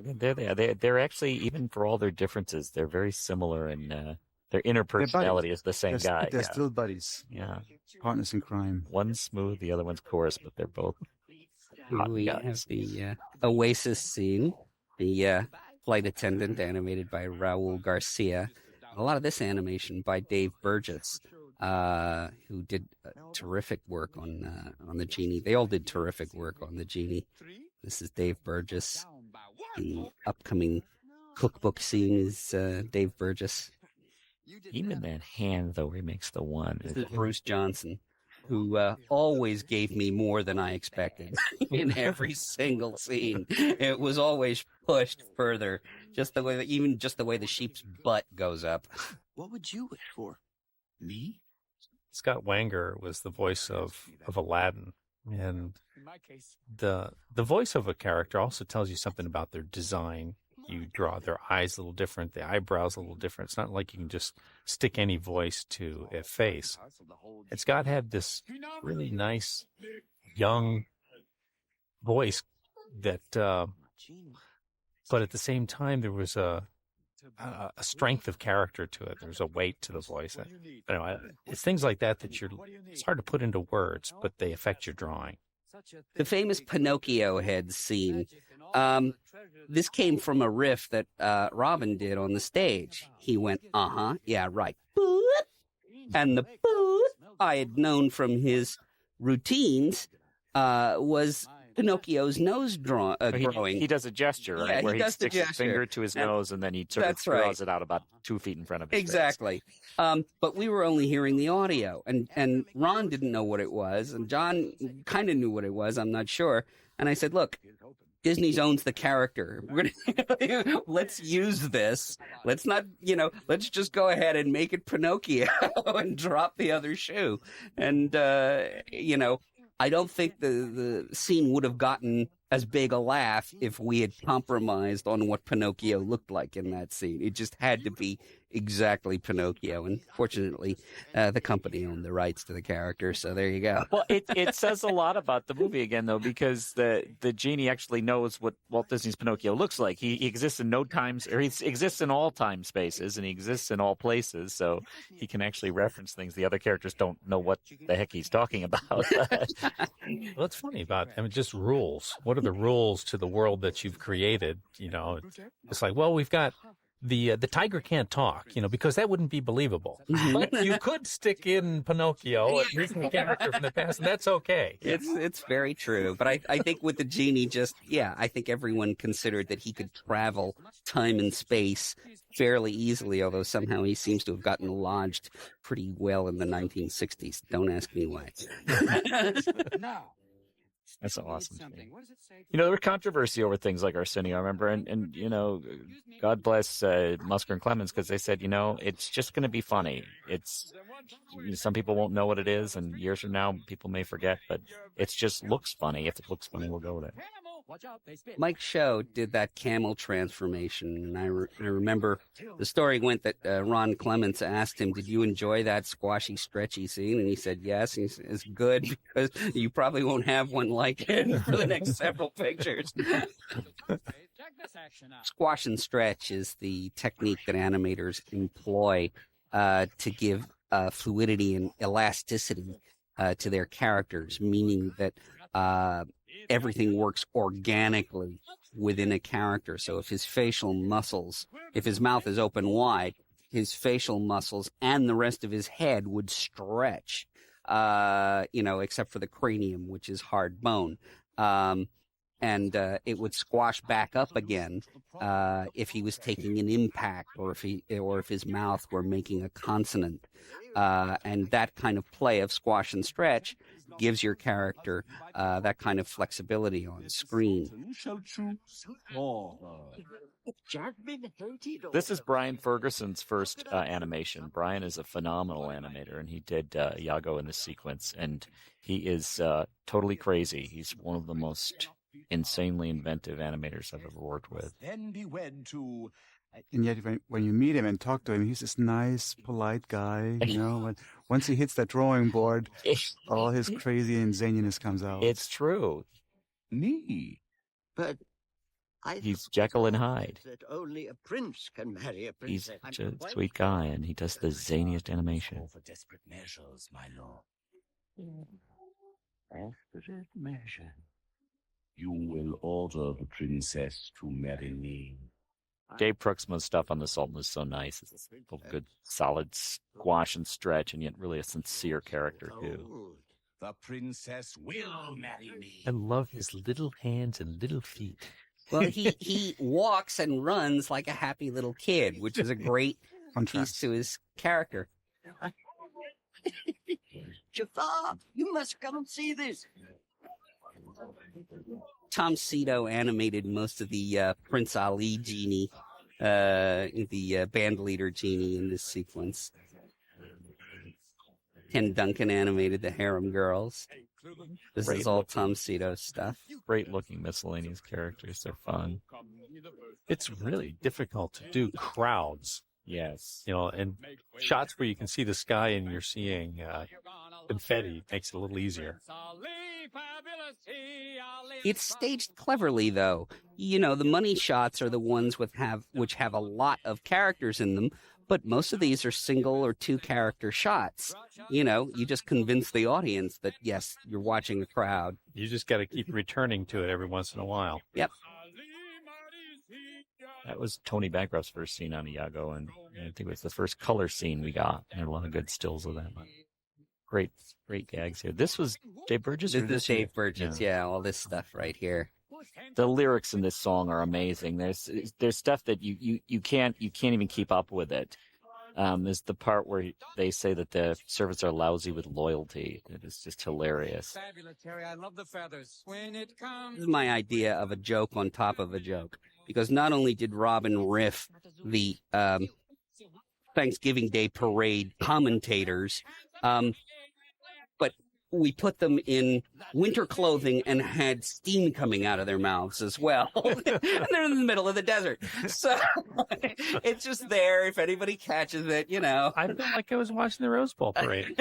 There they are. They're actually, even for all their differences, they're very similar in their inner personality is the same guy. They're still buddies. Yeah. Partners in crime. One's smooth, the other one's coarse, but they're both hot We guys. have the Oasis scene, the flight attendant animated by Raul Garcia. A lot of this animation by Dave Burgess, who did terrific work on the genie. They all did terrific work on the genie. This is Dave Burgess. The upcoming cookbook scene is Dave Burgess. Even that hand, though, where he makes the one. This is Bruce Johnson, who always gave me more than I expected in every single scene. It was always pushed further, just the way the sheep's butt goes up. What would you wish for? Me? Scott Wanger was the voice of Aladdin, and the voice of a character also tells you something about their design. You draw their eyes a little different, the eyebrows a little different. It's not like you can just stick any voice to a face. And Scott had this really nice young voice that, but at the same time there was a strength of character to it. There's a weight to the voice. It's things like that it's hard to put into words, but they affect your drawing. The famous Pinocchio head scene. This came from a riff that Robin did on the stage. He went, yeah, right. Boop. And the boop I had known from his routines was Pinocchio's nose growing. He does a gesture, right? Yeah, where he he does the sticks his gesture. finger to his nose and then he sort of That's right. draws it out about 2 feet in front of his face. Exactly. But we were only hearing the audio, and Ron didn't know what it was, and John kind of knew what it was. I'm not sure. And I said, look, Disney owns the character. We're gonna let's use this. Let's not, let's just go ahead and make it Pinocchio and drop the other shoe. And I don't think the scene would have gotten as big a laugh if we had compromised on what Pinocchio looked like in that scene. It just had to be exactly Pinocchio. And fortunately, the company owned the rights to the character, so there you go. Well, it says a lot about the movie again, though, because the genie actually knows what Walt Disney's Pinocchio looks like. He exists in no times, or he exists in all time spaces, and he exists in all places, so he can actually reference things. The other characters don't know what the heck he's talking about. Well, it's funny about, just rules. What are the rules to the world that you've created? It's like, well, we've got the tiger can't talk, because that wouldn't be believable. But you could stick in Pinocchio, a recent character from the past, and that's okay. It's very true. But I think with the genie, I think everyone considered that he could travel time and space fairly easily, although somehow he seems to have gotten lodged pretty well in the 1960s. Don't ask me why. That's an awesome thing. There was controversy over things like Arsenio, I remember, and God bless Musker and Clemens, because they said, it's just going to be funny. It's some people won't know what it is, and years from now, people may forget, but it just looks funny. If it looks funny, we'll go with it. Mike Show did that camel transformation, and I remember the story went that Ron Clements asked him, did you enjoy that squashy, stretchy scene? And he said, yes. And he said, it's good because you probably won't have one like it for the next several pictures. Squash and stretch is the technique that animators employ to give fluidity and elasticity to their characters, meaning that everything works organically within a character. So if his mouth is open wide, his facial muscles and the rest of his head would stretch, except for the cranium, which is hard bone. And it would squash back up again if he was taking an impact, or if his mouth were making a consonant. And that kind of play of squash and stretch gives your character that kind of flexibility on screen. This is Brian Ferguson's first animation. Brian is a phenomenal animator, and he did Iago in this sequence, and he is totally crazy. He's one of the most insanely inventive animators I've ever worked with. And yet, when you meet him and talk to him, he's this nice, polite guy. But once he hits that drawing board, all his crazy and zaniness comes out. It's true. Me, but he's Jekyll and Hyde. that only a prince can marry a He's princess. such a sweet guy, and he does the zaniest animation. For desperate measures, my lord. Desperate measure. You will order the princess to marry me. Dave Pruxman's stuff on The Sultan is so nice. It's a good, solid squash and stretch, and yet really a sincere character, too. The princess will marry me. I love his little hands and little feet. Well, he walks and runs like a happy little kid, which is a great piece to his character. Jafar, you must come and see this. Tom Cito animated most of the Prince Ali genie, the band leader genie in this sequence. Ken Duncan animated the harem girls. This is all Tom Cito stuff. Great looking miscellaneous characters. They're fun. It's really difficult to do crowds. Yes. And shots where you can see the sky and you're seeing confetti makes it a little easier. It's staged cleverly, though. The money shots are the ones which have a lot of characters in them, but most of these are single or two character shots. You just convince the audience that, yes, you're watching a crowd. You just got to keep returning to it every once in a while. Yep. That was Tony Bancroft's first scene on Iago, and I think it was the first color scene we got. There are a lot of good stills of that. Great, great gags here. This was Dave Burgess? This or is Dave Burgess. Yeah, all this stuff right here. The lyrics in this song are amazing. There's stuff that you can't even keep up with it. There's the part where they say that the servants are lousy with loyalty. It is just hilarious. Fabulous, Terry. I love the feathers. When it comes. This is my idea of a joke on top of a joke. Because not only did Robin riff the Thanksgiving Day parade commentators, but we put them in winter clothing and had steam coming out of their mouths as well. And they're in the middle of the desert. So it's just there if anybody catches it, you know. I felt like I was watching the Rose Bowl parade.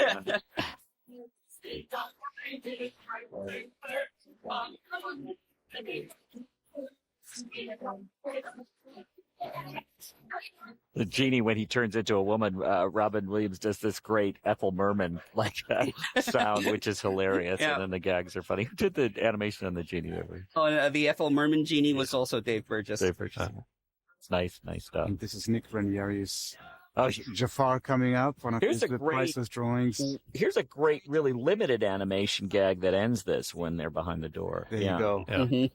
The genie, when he turns into a woman, Robin Williams does this great Ethel Merman like sound, which is hilarious. Yeah. And then the gags are funny. Who did the animation on the genie? Oh, and, the Ethel Merman genie was also Dave Burgess. Dave Burgess. It's nice stuff. And this is Nick Ranieri's Oh, Jafar coming up, one of Here's his a great- priceless drawings. Here's a great, really limited animation gag that ends this when they're behind the door. There you go. Yeah. Mhm.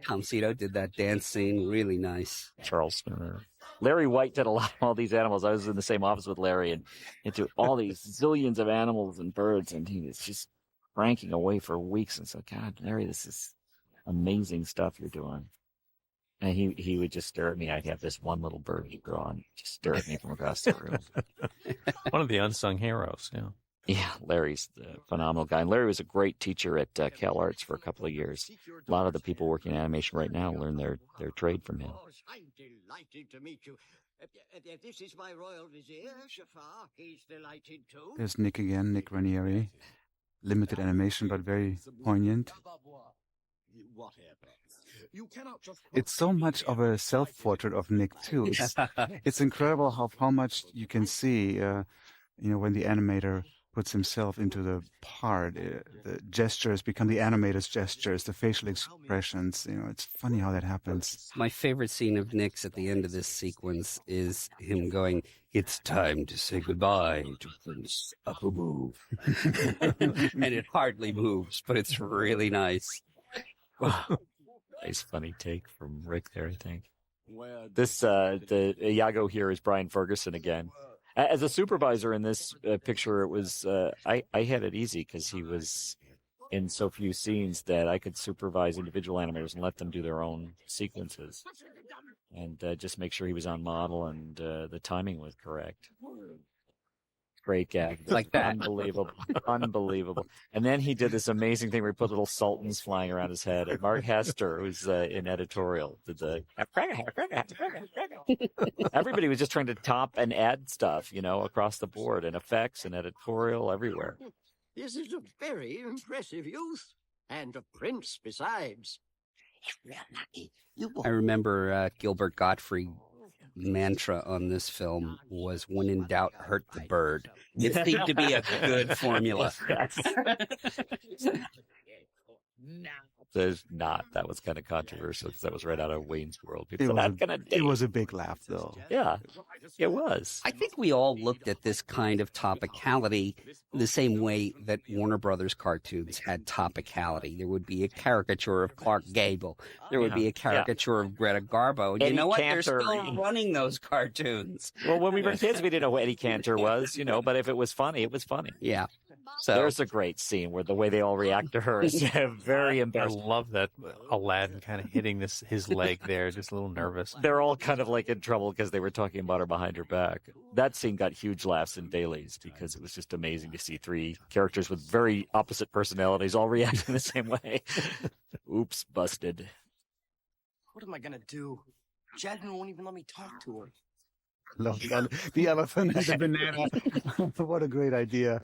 Tom Cito did that dance scene really nice. Charles Spooner. Larry White did a lot of all these animals. I was in the same office with Larry and into all these zillions of animals and birds, and he was just cranking away for weeks. And so, God, Larry, this is amazing stuff you're doing. And he would just stare at me. I'd have this one little bird he'd draw and just stare at me from across the room. One of the unsung heroes. Yeah. Yeah, Larry's a phenomenal guy. And Larry was a great teacher at Cal Arts for a couple of years. A lot of the people working in animation right now learn their trade from him. I'm delighted to meet you. This is my royal vizier, Jafar. He's delighted too. There's Nick again, Nick Ranieri. Limited animation, but very poignant. Whatever. You cannot just It's so much of a self-portrait of Nick too. It's incredible how much you can see. When the animator puts himself into the part, the gestures become the animator's gestures, the facial expressions. It's funny how that happens. My favorite scene of Nick's at the end of this sequence is him going, "It's time to say goodbye to Prince Abubu." And it hardly moves, but it's really nice. Nice funny take from Rick there, I think. This the Iago here is Brian Ferguson again. As a supervisor in this picture, it was I had it easy because he was in so few scenes that I could supervise individual animators and let them do their own sequences, and just make sure he was on model and the timing was correct. Great gag. Like that. Unbelievable. And then he did this amazing thing where he put little sultans flying around his head. And Mark Hester, who's in editorial, did the... Everybody was just trying to top and add stuff, across the board, and effects and editorial everywhere. This is a very impressive youth. And a prince besides. If we're lucky, I remember Gilbert Gottfried mantra on this film was, "When in doubt, hurt the bird." It seemed to be a good formula. There's not. That was kind of controversial because that was right out of Wayne's World. People It said, was, "I'm gonna date." it was a big laugh, though. Yeah, it was. I think we all looked at this kind of topicality the same way that Warner Brothers cartoons had topicality. There would be a caricature of Clark Gable. There would be a caricature of Greta Garbo. And Eddie you know what? Cantor. They're still running those cartoons. Well, when we were kids, we didn't know who Eddie Cantor was, but if it was funny, it was funny. Yeah. So There's a great scene where the way they all react to her is very I embarrassing. love that Aladdin kind of hitting his leg there, just a little nervous. They're all kind of like in trouble because they were talking about her behind her back. That scene got huge laughs in dailies because it was just amazing to see three characters with very opposite personalities all reacting the same way. Oops, busted. What am I gonna do? Jasmine won't even let me talk to her. Love the elephant and the banana. What a great idea.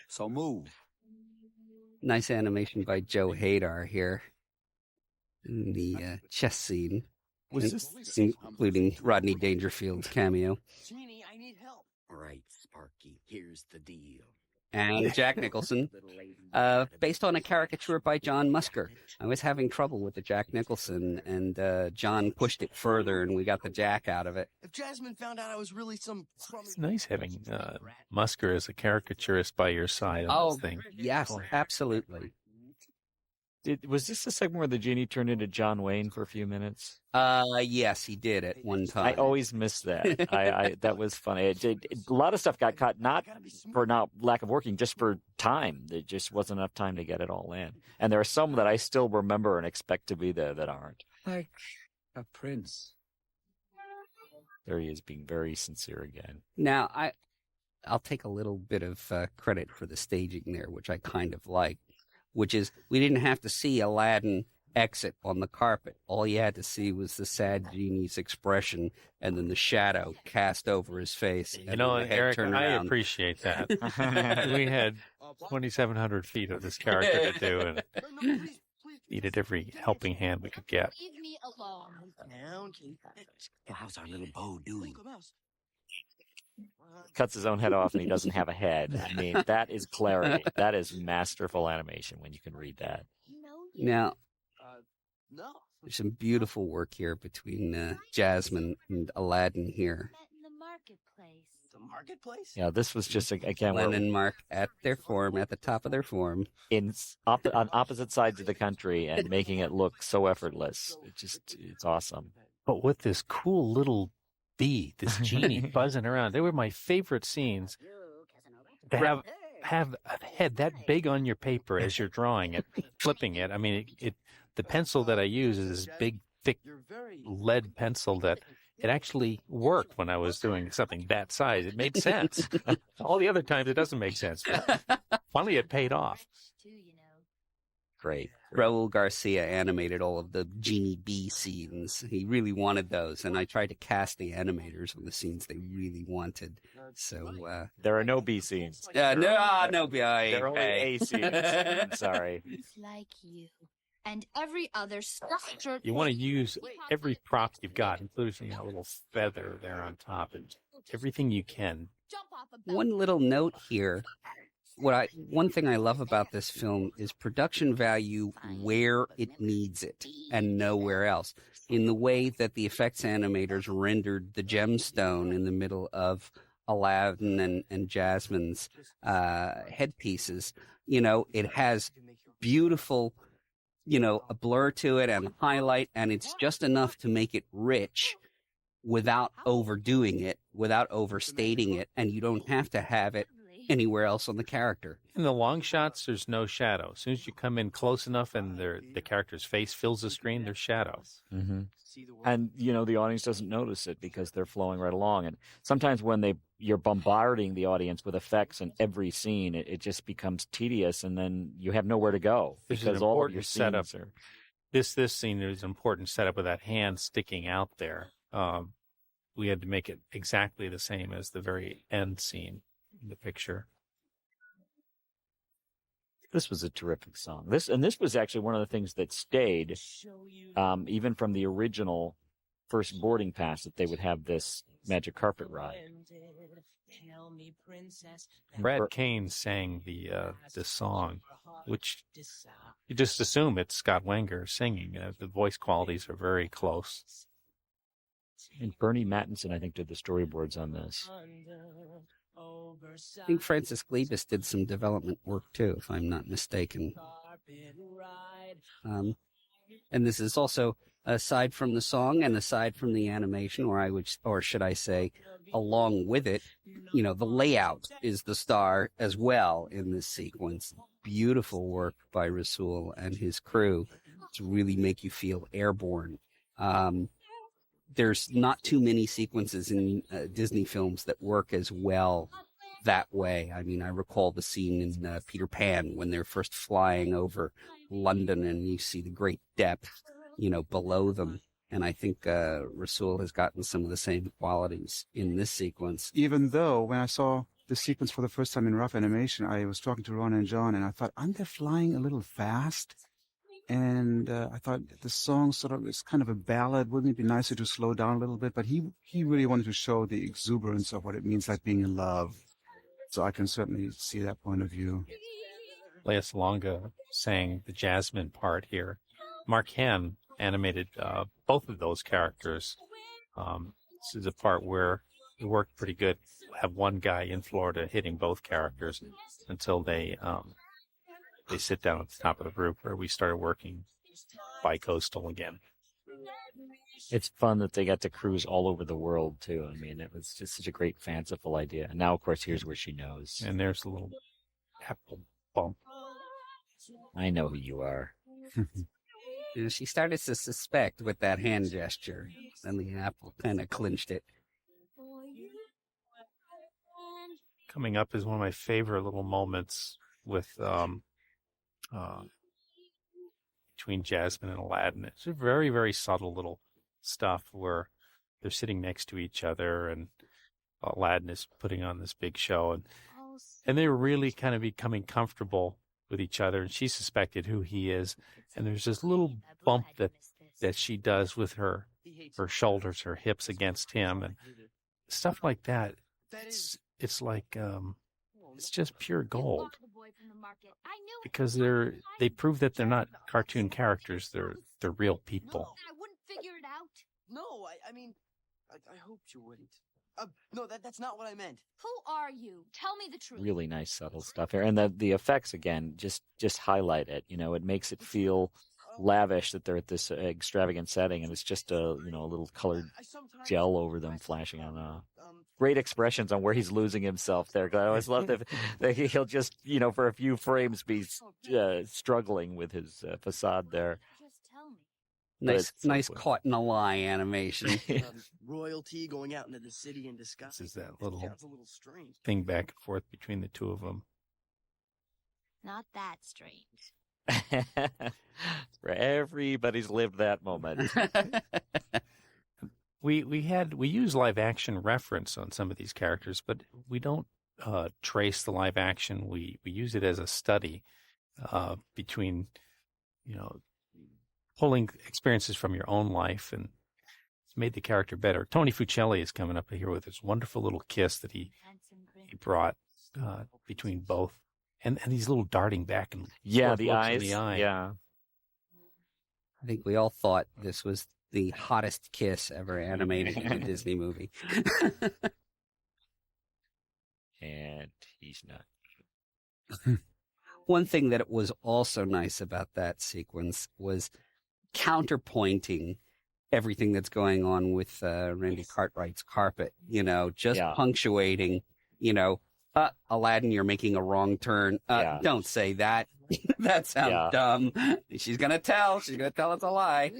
So move. nice animation by Joe Hadar here in the chess scene, including Rodney Dangerfield's cameo. Genie, I need help. All right, Sparky, here's the deal. and Jack Nicholson, based on a caricature by John Musker. I was having trouble with the Jack Nicholson, and John pushed it further, and we got the Jack out of it. If Jasmine found out I was really some crummy... It's nice having Musker as a caricaturist by your side on this thing. Yes, absolutely. Was this the segment where the genie turned into John Wayne for a few minutes? Yes, he did at one time. I always miss that. I that was funny. A lot of stuff got cut, not for lack of working, just for time. There just wasn't enough time to get it all in. And there are some that I still remember and expect to be there that aren't. Like a prince. There he is, being very sincere again. Now, I'll take a little bit of credit for the staging there, which I kind of like, which is we didn't have to see Aladdin exit on the carpet. All you had to see was the sad genie's expression and then the shadow cast over his face. You know, Eric, I appreciate that. We had 2,700 feet of this character to do, and needed every helping hand we could get. Leave me alone. How's our little Bo doing? Cuts his own head off and he doesn't have a head. I mean, that is clarity. That is masterful animation when you can read that. Now, there's some beautiful work here between Jasmine and Aladdin here. The marketplace? Yeah, this was just, again, Len and Mark at their form, at the top of their form. On opposite sides of the country and making it look so effortless. It's awesome. But with this cool little bee, this genie buzzing around, they were my favorite scenes. To have a head that big on your paper as you're drawing it, flipping it. I mean, the pencil that I use is this big, thick lead pencil that it actually worked when I was doing something that size. It made sense. All the other times it doesn't make sense. Finally, it paid off. Great. Raul Garcia animated all of the Genie Bee scenes. He really wanted those, and I tried to cast the animators on the scenes they really wanted. So there are no B scenes. No B. There are only A scenes. I'm sorry. It's like you and every other structure. You want to use every prop you've got, including a little feather there on top, and everything you can. One little note here. One thing I love about this film is production value where it needs it and nowhere else. In the way that the effects animators rendered the gemstone in the middle of Aladdin and Jasmine's headpieces, it has beautiful, a blur to it and highlight, and it's just enough to make it rich without overdoing it, without overstating it, and you don't have to have it anywhere else on the character. In the long shots, there's no shadow. As soon as you come in close enough and the character's face fills the screen, there's shadow. Mm-hmm. And, the audience doesn't notice it because they're flowing right along. And sometimes when you're bombarding the audience with effects in every scene, it just becomes tedious, and then you have nowhere to go because all of your setup. are... This scene is an important setup with that hand sticking out there. We had to make it exactly the same as the very end scene in the picture. This was a terrific song. This was actually one of the things that stayed, even from the original first boarding pass, that they would have this magic carpet ride. Brad Kane sang the song, which you just assume it's Scott Wenger singing. The voice qualities are very close. And Bernie Mattinson, I think, did the storyboards on this. I think Francis Glebus did some development work too, if I'm not mistaken. And this is also, aside from the song and aside from the animation, or should I say, along with it, the layout is the star as well in this sequence. Beautiful work by Rasul and his crew to really make you feel airborne. There's not too many sequences in Disney films that work as well that way. I mean, I recall the scene in Peter Pan when they're first flying over London and you see the great depth, below them. And I think Rasul has gotten some of the same qualities in this sequence. Even though when I saw the sequence for the first time in rough animation, I was talking to Ron and John and I thought, aren't they flying a little fast? And I thought the song is kind of a ballad. Wouldn't it be nicer to slow down a little bit? But he really wanted to show the exuberance of what it means like being in love. So I can certainly see that point of view. Lea Salonga sang the Jasmine part here. Mark Henn animated both of those characters. This is a part where it worked pretty good. Have one guy in Florida hitting both characters until they sit down at the top of the group, where we started working bi-coastal again. It's fun that they got to cruise all over the world too. I mean, it was just such a great fanciful idea. And now, of course, here's where she knows. And there's a little apple bump. I know who you are. She started to suspect with that hand gesture. Then the apple kind of clinched it. Coming up is one of my favorite little moments with between Jasmine and Aladdin. It's a very, very subtle little stuff where they're sitting next to each other, and Aladdin is putting on this big show, and they're really kind of becoming comfortable with each other, and she suspected who he is, and there's this little bump that she does with her shoulders, her hips against him, and stuff like that. It's like it's just pure gold, because they prove that they're not cartoon characters. They're real people. I wouldn't figure it out. No, I mean, I hoped you wouldn't. No, that's not what I meant. Who are you? Tell me the truth. Really nice, subtle stuff here, and the effects again just highlight it. You know, it makes it feel lavish that they're at this extravagant setting, and it's just a little colored gel over them flashing on. Great expressions on where he's losing himself there. I always love that he'll just for a few frames be struggling with his facade there. Just tell me. Nice caught in a lie animation. Royalty going out into the city in disguise. This is that little Sounds a little strange. thing back and forth between the two of them. Not that strange. Everybody's lived that moment. We use live action reference on some of these characters, but we don't trace the live action. We use it as a study between pulling experiences from your own life, and it's made the character better. Tony Fuccelli is coming up here with this wonderful little kiss that he brought between both, and these little darting back and forth the looks eyes, in the eye. yeah. I think we all thought this was the hottest kiss ever animated in a Disney movie. And he's not. One thing that was also nice about that sequence was counterpointing everything that's going on with Randy Cartwright's carpet, punctuating, Aladdin, you're making a wrong turn. Don't say that. That sounds dumb. She's going to tell it's a lie.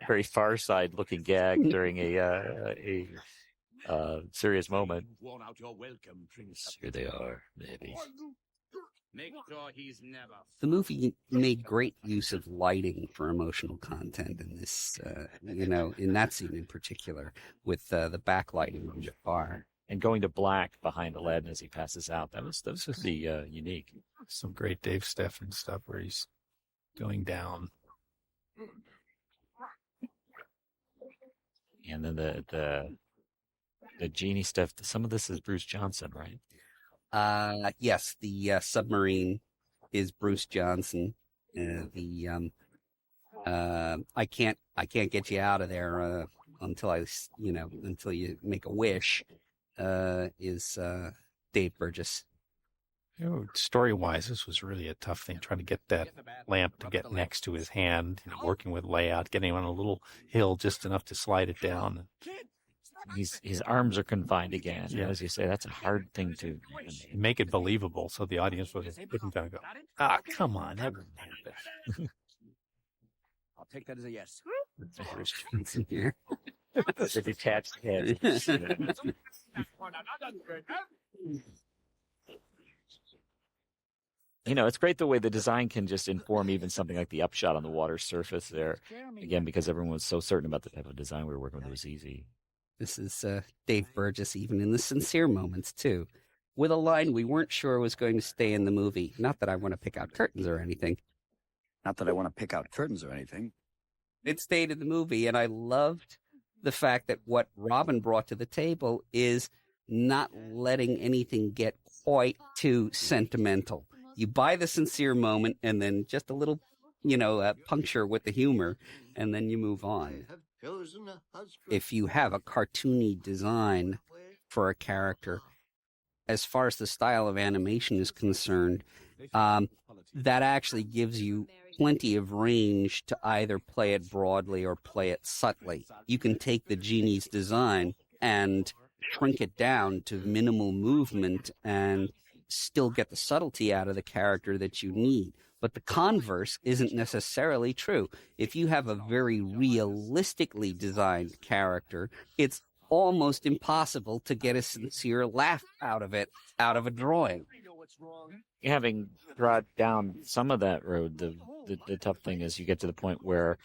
Very Far Side looking gag during a serious moment. Worn out your welcome, Prince. Here they are, maybe. Make sure he's never. The movie made great use of lighting for emotional content in this, in that scene in particular, with the backlighting on Jafar. And going to black behind Aladdin as he passes out. That was pretty unique. Some great Dave Stephan stuff where he's going down. And then the genie stuff. Some of this is Bruce Johnson, right? Yes, the submarine is Bruce Johnson. I can't get you out of there until you make a wish. Is Dave Burgess. Story-wise, this was really a tough thing, trying to get that lamp to get next to his hand, working with layout, getting him on a little hill just enough to slide it down. His arms are confined again. Yeah. As you say, that's a hard thing to make it believable, so the audience wouldn't go, come on, that wouldn't happen. I'll take that as a yes. Bruce Johnson here. The detached head. It's great the way the design can just inform even something like the upshot on the water surface there. Again, because everyone was so certain about the type of design we were working with, it was easy. This is Dave Burgess, even in the sincere moments, too, with a line we weren't sure was going to stay in the movie. Not that I want to pick out curtains or anything. Not that I want to pick out curtains or anything. It stayed in the movie, and I loved the fact that what Robin brought to the table is not letting anything get quite too sentimental. You buy the sincere moment, and then just a little, puncture with the humor, and then you move on. If you have a cartoony design for a character, as far as the style of animation is concerned, that actually gives you plenty of range to either play it broadly or play it subtly. You can take the genie's design and shrink it down to minimal movement and still get the subtlety out of the character that you need. But the converse isn't necessarily true. If you have a very realistically designed character, it's almost impossible to get a sincere laugh out of a drawing. Having brought down some of that road, the tough thing is you get to the point where,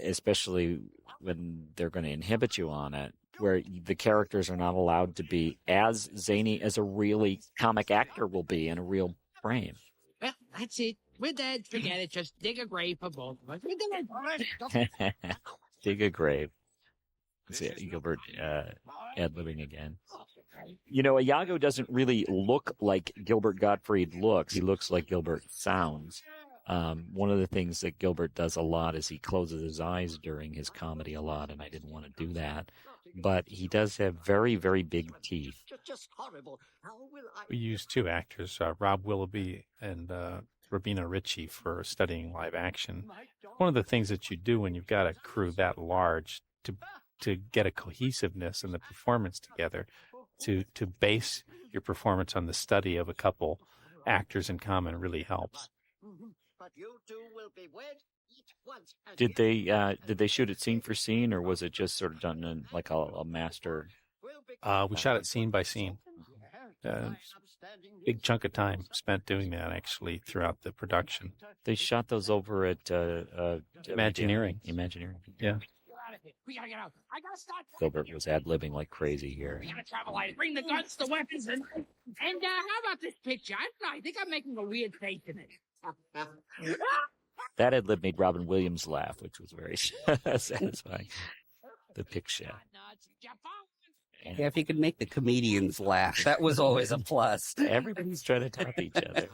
especially when they're going to inhibit you on it, where the characters are not allowed to be as zany as a really comic actor will be in a real frame. Well, that's it. We're dead. Forget it. Just dig a grave for both of us. We're dead. Dig a grave. See, Gilbert ad-libbing again. Iago doesn't really look like Gilbert Gottfried looks. He looks like Gilbert sounds. One of the things that Gilbert does a lot is he closes his eyes during his comedy a lot, and I didn't want to do that. But he does have very, very big teeth. We used two actors, Rob Willoughby and Rabina Ritchie, for studying live action. One of the things that you do when you've got a crew that large to get a cohesiveness in the performance together, to base your performance on the study of a couple actors in common really helps. Did they shoot it scene for scene, or was it just sort of done in like a master? We shot it scene by scene. Big chunk of time spent doing that actually throughout the production. They shot those over at Imagineering. Yeah. We gotta get out. I gotta start. Gilbert was ad-libbing like crazy here. We gotta travel light. Bring the guns, the weapons, and how about this picture? I think I'm making a weird face in it. That ad-lib made Robin Williams laugh, which was very satisfying. The picture. Yeah, if you could make the comedians laugh, that was always a plus. Everybody's trying to top each other.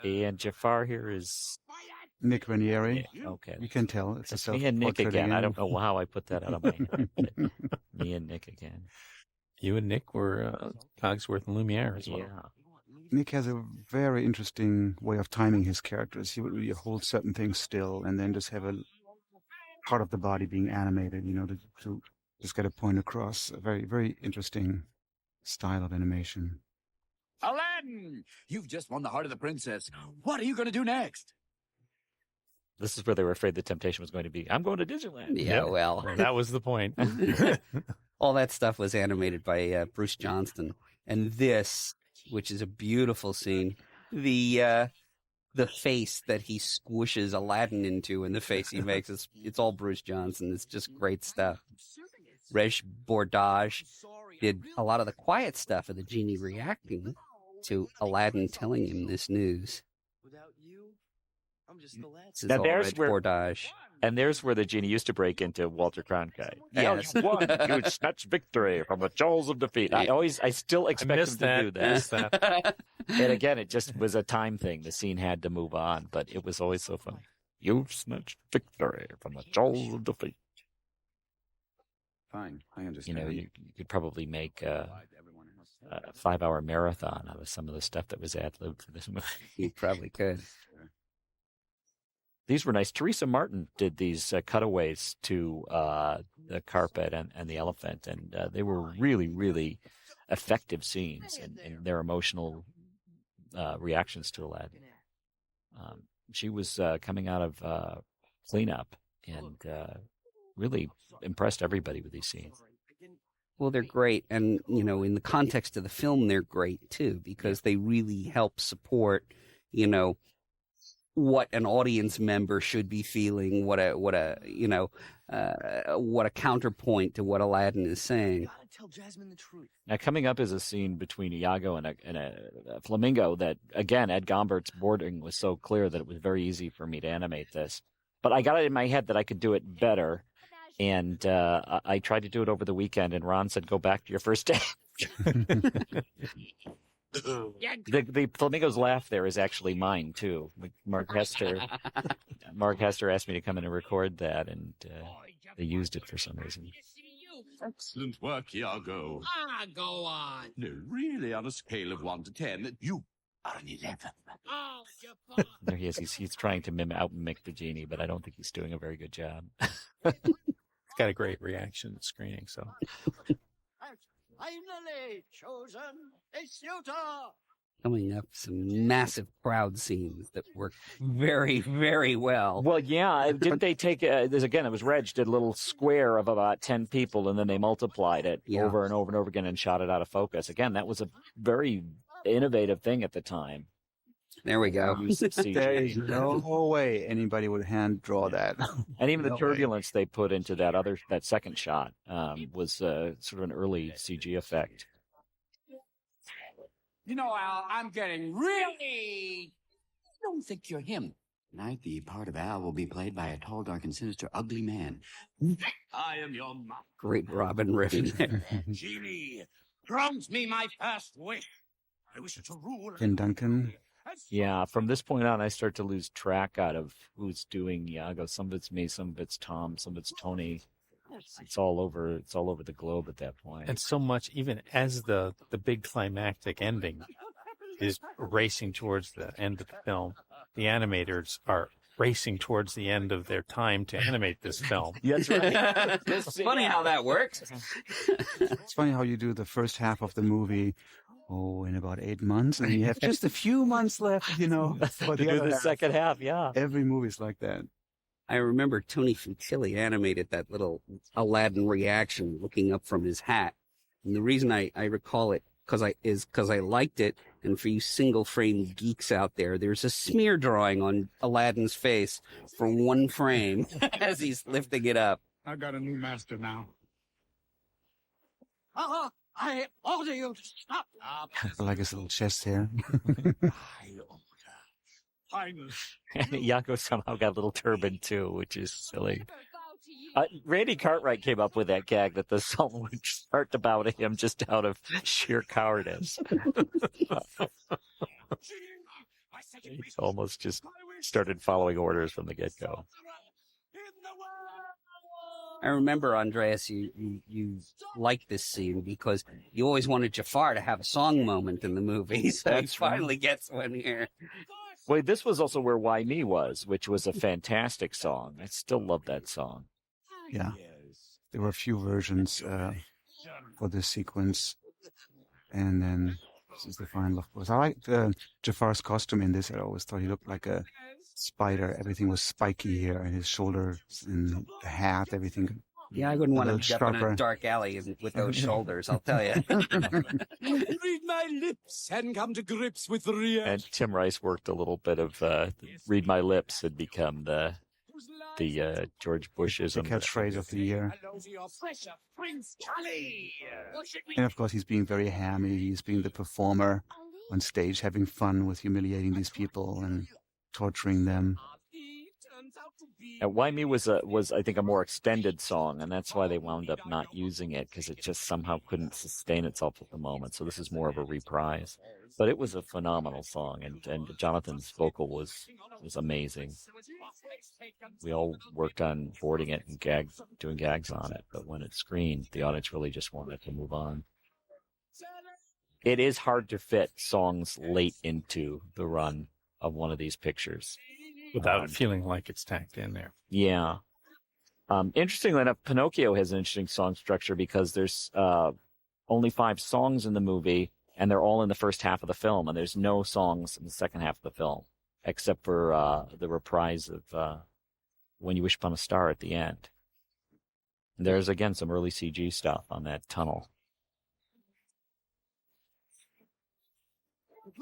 And Jafar here is Nick Ranieri. Okay. You can tell. It's me and Nick again. I don't know how I put that out of my head. Me and Nick again. You and Nick were Cogsworth and Lumiere as well. Yeah. Nick has a very interesting way of timing his characters. He would really hold certain things still and then just have a part of the body being animated, to just get a point across. A very, very interesting style of animation. Aladdin, you've just won the heart of the princess. What are you going to do next? This is where they were afraid the temptation was going to be, I'm going to Disneyland. Yeah, well. That was the point. All that stuff was animated by Bruce Johnston. And this, which is a beautiful scene, the face that he squishes Aladdin into and the face he makes, it's all Bruce Johnston. It's just great stuff. Reg Bordage did a lot of the quiet stuff of the genie reacting to Aladdin telling him this news. Without you, I'm just the lad. This is all Reg Bordage. And there's where the genie used to break into Walter Cronkite. Yes. You won. You snatched victory from the jaws of defeat. I still expect him to do that. And again, it just was a time thing. The scene had to move on, but it was always so funny. You snatched victory from the jaws of defeat. Fine, I understand. You could probably make a 5-hour marathon out of some of the stuff that was ad-libbed for this movie. You probably could. These were nice. Teresa Martin did these cutaways to the carpet and the elephant, and they were really, really effective scenes in their emotional reactions to Aladdin. She was coming out of cleanup and really impressed everybody with these scenes. Well, they're great. And, in the context of the film, they're great, too, because they really help support, what an audience member should be feeling, what a counterpoint to what Aladdin is saying. Gotta tell Jasmine the truth. Now, coming up is a scene between Iago and a flamingo that, again, Ed Gombert's boarding was so clear that it was very easy for me to animate this. But I got it in my head that I could do it better, and I tried to do it over the weekend, and Ron said, go back to your first day. The flamingo's laugh there is actually mine, too. Mark Hester asked me to come in and record that, and they used it for some reason. Excellent work, Iago. Go on. No, really, on a scale of 1 to 10, you are an 11. Oh, Jafar. There he is. He's trying to out-mimic the genie, but I don't think he's doing a very good job. It's got a great reaction at screening, so. Finally chosen a suitor. Coming up, some massive crowd scenes that work very, very well. Well, yeah. Didn't they take this again? It was Reg did a little square of about 10 people, and then they multiplied it over and over and over again and shot it out of focus. Again, that was a very innovative thing at the time. There we go. There is no way anybody would hand draw that. And even the turbulence they put into that second shot was sort of an early CG effect. You know, Al, I'm getting really... I don't think you're him. Tonight, the part of Al will be played by a tall, dark, and sinister, ugly man. I am your master. Great Robin riff there. Genie, grant me my first wish. I wish to rule. Ken Duncan. Yeah, from this point on, I start to lose track out of who's doing Iago. Some of it's me, some of it's Tom, some of it's Tony. It's all over. It's all over the globe at that point. And so much, even as the big climactic ending is racing towards the end of the film, the animators are racing towards the end of their time to animate this film. That's right. It's funny how that works. It's funny how you do the first half of the movie, in about 8 months, and you have just a few months left, for the second half, yeah. Every movie's like that. I remember Tony Futilli animated that little Aladdin reaction looking up from his hat. And the reason I recall it because I liked it. And for you single frame geeks out there, there's a smear drawing on Aladdin's face for one frame as he's lifting it up. I got a new master now. I order you to stop. I like his little chest hair. Iago somehow got a little turban too, which is silly. Randy Cartwright came up with that gag that the Sultan would start to bow to him just out of sheer cowardice. He almost just started following orders from the get-go. I remember, Andreas, you liked this scene because you always wanted Jafar to have a song moment in the movie, so he finally gets one here. Well, this was also where Why Me was, which was a fantastic song. I still love that song. Yeah. There were a few versions for this sequence. And then this is the final, of course. I liked Jafar's costume in this. I always thought he looked like a spider. Everything was spiky here, and his shoulders and the hat, everything. Yeah, I wouldn't want to jump in a dark alley with those shoulders, I'll tell you. Read my lips and come to grips with reality. And Tim Rice worked a little bit of Read My Lips had become the George Bush's catchphrase of the year. And of course, he's being very hammy. He's being the performer on stage, having fun with humiliating these people and torturing them. And Why Me was I think a more extended song, and that's why they wound up not using it, because it just somehow couldn't sustain itself at the moment. So this is more of a reprise, but it was a phenomenal song, and Jonathan's vocal was amazing. We all worked on boarding it and doing gags on it, but when it's screened, the audience really just wanted to move on. It is hard to fit songs late into the run of one of these pictures without it feeling like it's tacked in there. Yeah. Interestingly enough, Pinocchio has an interesting song structure because there's only 5 songs in the movie, and they're all in the first half of the film, and there's no songs in the second half of the film, except for the reprise of When You Wish Upon a Star at the end. And there's, again, some early CG stuff on that tunnel.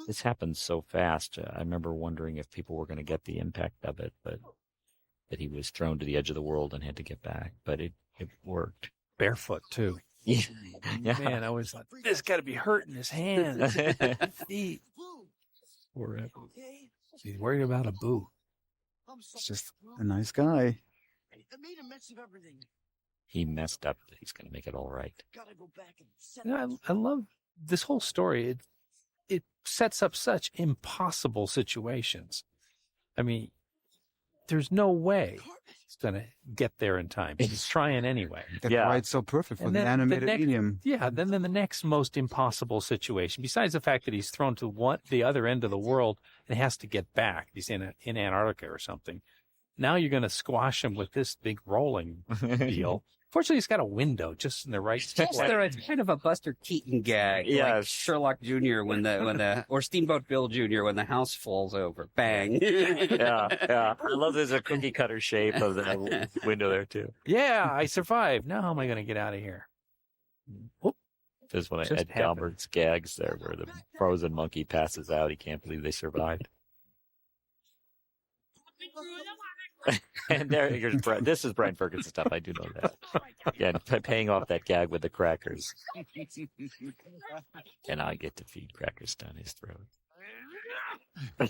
this happened so fast. I remember wondering if people were going to get the impact of it, but that he was thrown to the edge of the world and had to get back. But it worked. Barefoot, too. Yeah. Man, I always thought, this got to be hurting his hands, feet. Forever. He's worried about a boo. It's just a nice guy. I made a mess of everything. He messed up. He's going to make it all right. Gotta go back and set You know, I love this whole story. It sets up such impossible situations. I mean, there's no way he's going to get there in time. He's trying anyway. That's why it's so perfect for And the then animated next- medium. Yeah, then the next most impossible situation, besides the fact that he's thrown to the other end of the world and has to get back. He's in Antarctica or something. Now you're going to squash him with this big rolling deal. Fortunately, he's got a window just in the right spot. It's kind of a Buster Keaton gag, Yeah. like Sherlock Jr. or Steamboat Bill Jr. when the house falls over. Bang. Yeah. I love there's a cookie cutter shape of the window there, too. Yeah, I survived. Now how am I going to get out of here? Whoop. There's one of Just Ed happened. Gilbert's gags there where the frozen monkey passes out. He can't believe they survived. And here's Brian. This is Brian Ferguson stuff. I do know that. Yeah, paying off that gag with the crackers. And I get to feed crackers down his throat. I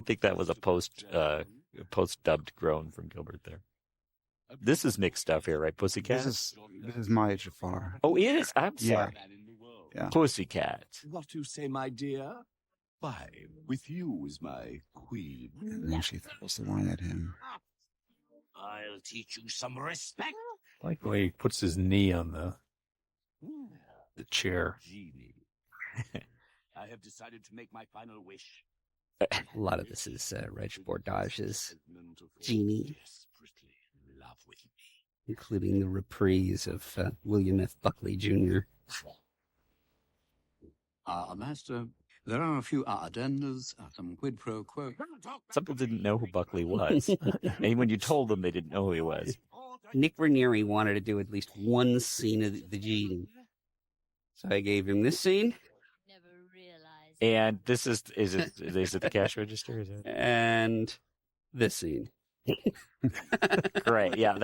think that was a post-dubbed groan from Gilbert there. This is Nick's stuff here, right? Pussycat? This is my Jafar. Oh, it is? I'm sorry. Yeah. Pussycat. What you say, my dear? Why, with you is my queen. And then she throws the wine at him. I'll teach you some respect. I like the way he puts his knee on the chair. Genie, I have decided to make my final wish. A lot of this is Reg Bordage's Genie, Desperately in love with me. including the reprise of William F. Buckley Jr. Master, there are a few addendas, some quid pro quo. Some people didn't know who Buckley was. And when you told them, they didn't know who he was. Nick Raniere wanted to do at least one scene of the Genie. So I gave him this scene. Never realized. And this is it the cash register? Is it? And this scene. Great. Yeah,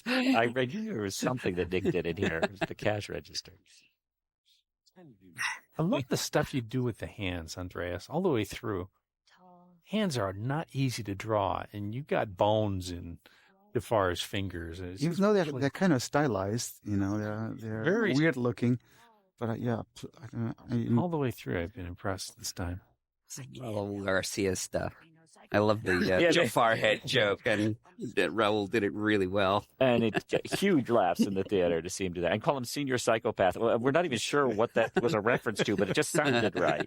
I knew there was something that Nick did in here. It was the cash register. I love the stuff you do with the hands, Andreas, all the way through. Tall. Hands are not easy to draw, and you've got bones in Jafar's fingers. And it's Even just though really- they're kind of stylized, they're Very- weird looking. But yeah, all the way through, I've been impressed this time. Raul Garcia stuff. I love the Yeah, Jafar head joke, and Raul did it really well. And it huge laughs in the theater to see him do that. And call him senior psychopath. Well, we're not even sure what that was a reference to, but it just sounded right.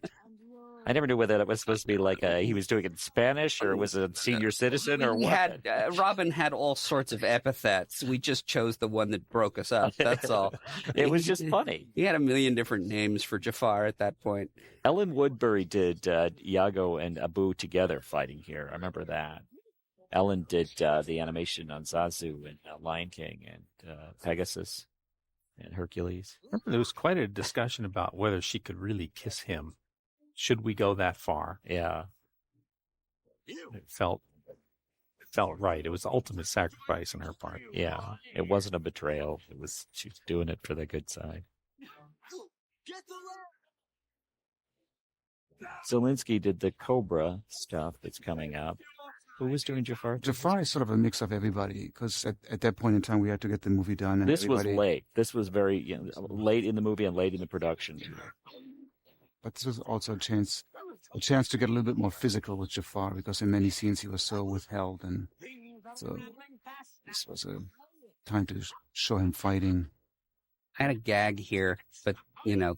I never knew whether it was supposed to be like he was doing it in Spanish or it was a senior citizen or We what. had Robin had all sorts of epithets. We just chose the one that broke us up. That's all. It was just funny. He had a million different names for Jafar at that point. Ellen Woodbury did Iago and Abu together fighting here. I remember that. Ellen did the animation on Zazu and Lion King and Pegasus and Hercules. Remember, there was quite a discussion about whether she could really kiss him. Should we go that far? Yeah. It felt right. It was the ultimate sacrifice on her part. Yeah. It wasn't a betrayal. She was doing it for the good side. Zelensky did the Cobra stuff that's coming up. Who was doing Jafar? Jafar is sort of a mix of everybody because at that point in time we had to get the movie done. And This was everybody- late. This was very late in the movie and late in the production. But this was also a chance to get a little bit more physical with Jafar because in many scenes he was so withheld, and so this was a time to show him fighting. I had a gag here, but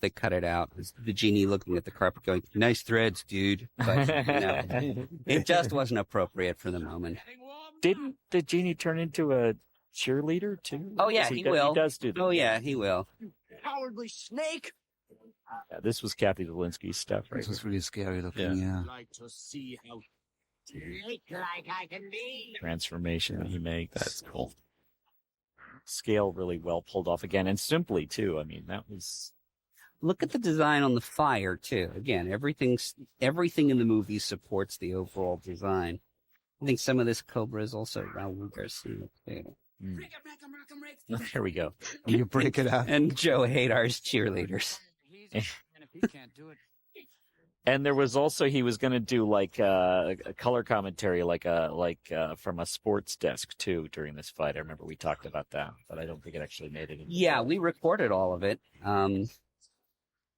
they cut it out. It's the Genie looking at the carpet going, "Nice threads, dude." But it just wasn't appropriate for the moment. Didn't the Genie turn into a cheerleader too? Oh yeah, he will. He does do that. Oh yeah, he will. Cowardly snake! Yeah, this was Kathy Zelensky's stuff, right? This was really scary looking. Yeah. Like to see how snake-like I can be. Transformation that he makes. That's cool. Scale really well pulled off again, and simply too. I mean, that was Look at the design on the fire too. Again, everything in the movie supports the overall design. I think some of this Cobra is also Raul Garcia too. There we go. You break it up. And Joe Hadar's cheerleaders. And there was also, he was going to do like a color commentary, like from a sports desk too during this fight. I remember we talked about that, but I don't think it actually made it. Yeah, we recorded all of it.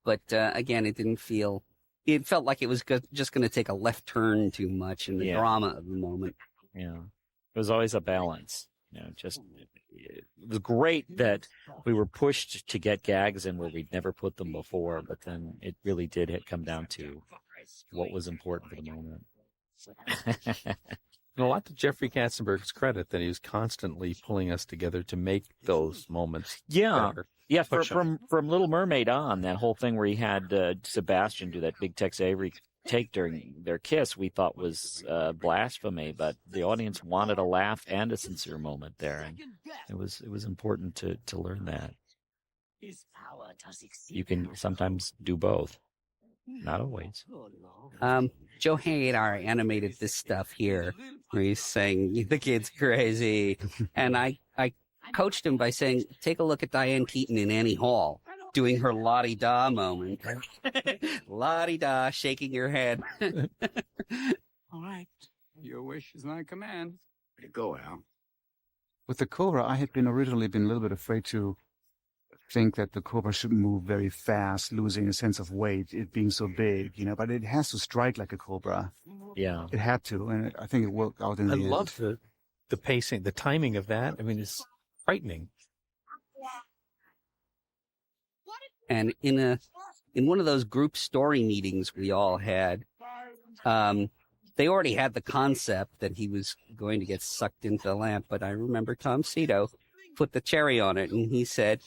But again, it felt like it was just going to take a left turn too much in the drama of the moment. Yeah. It was always a balance. It was great that we were pushed to get gags in where we'd never put them before, but then it really did come down to what was important for the moment. And a lot to Jeffrey Katzenberg's credit that he was constantly pulling us together to make those moments better. Yeah, from Little Mermaid on, that whole thing where he had Sebastian do that big Tex Avery take during their kiss, we thought was blasphemy, but the audience wanted a laugh and a sincere moment there, and it was important to learn that. You can sometimes do both, not always. Joe Hadar animated this stuff here, where he's saying the kid's crazy, and I coached him by saying, take a look at Diane Keaton in Annie Hall, doing her la-di-da moment. La-di-da, shaking your head. All right. Your wish is my command. Way to go, Al. With the Cobra, I had originally been a little bit afraid to think that the Cobra should move very fast, losing a sense of weight, it being so big, but it has to strike like a Cobra. Yeah. It had to, and I think it worked out in the end. I love the pacing, the timing of that. I mean, it's frightening. And in one of those group story meetings we all had, they already had the concept that he was going to get sucked into the lamp. But I remember Tom Cito put the cherry on it, and he said,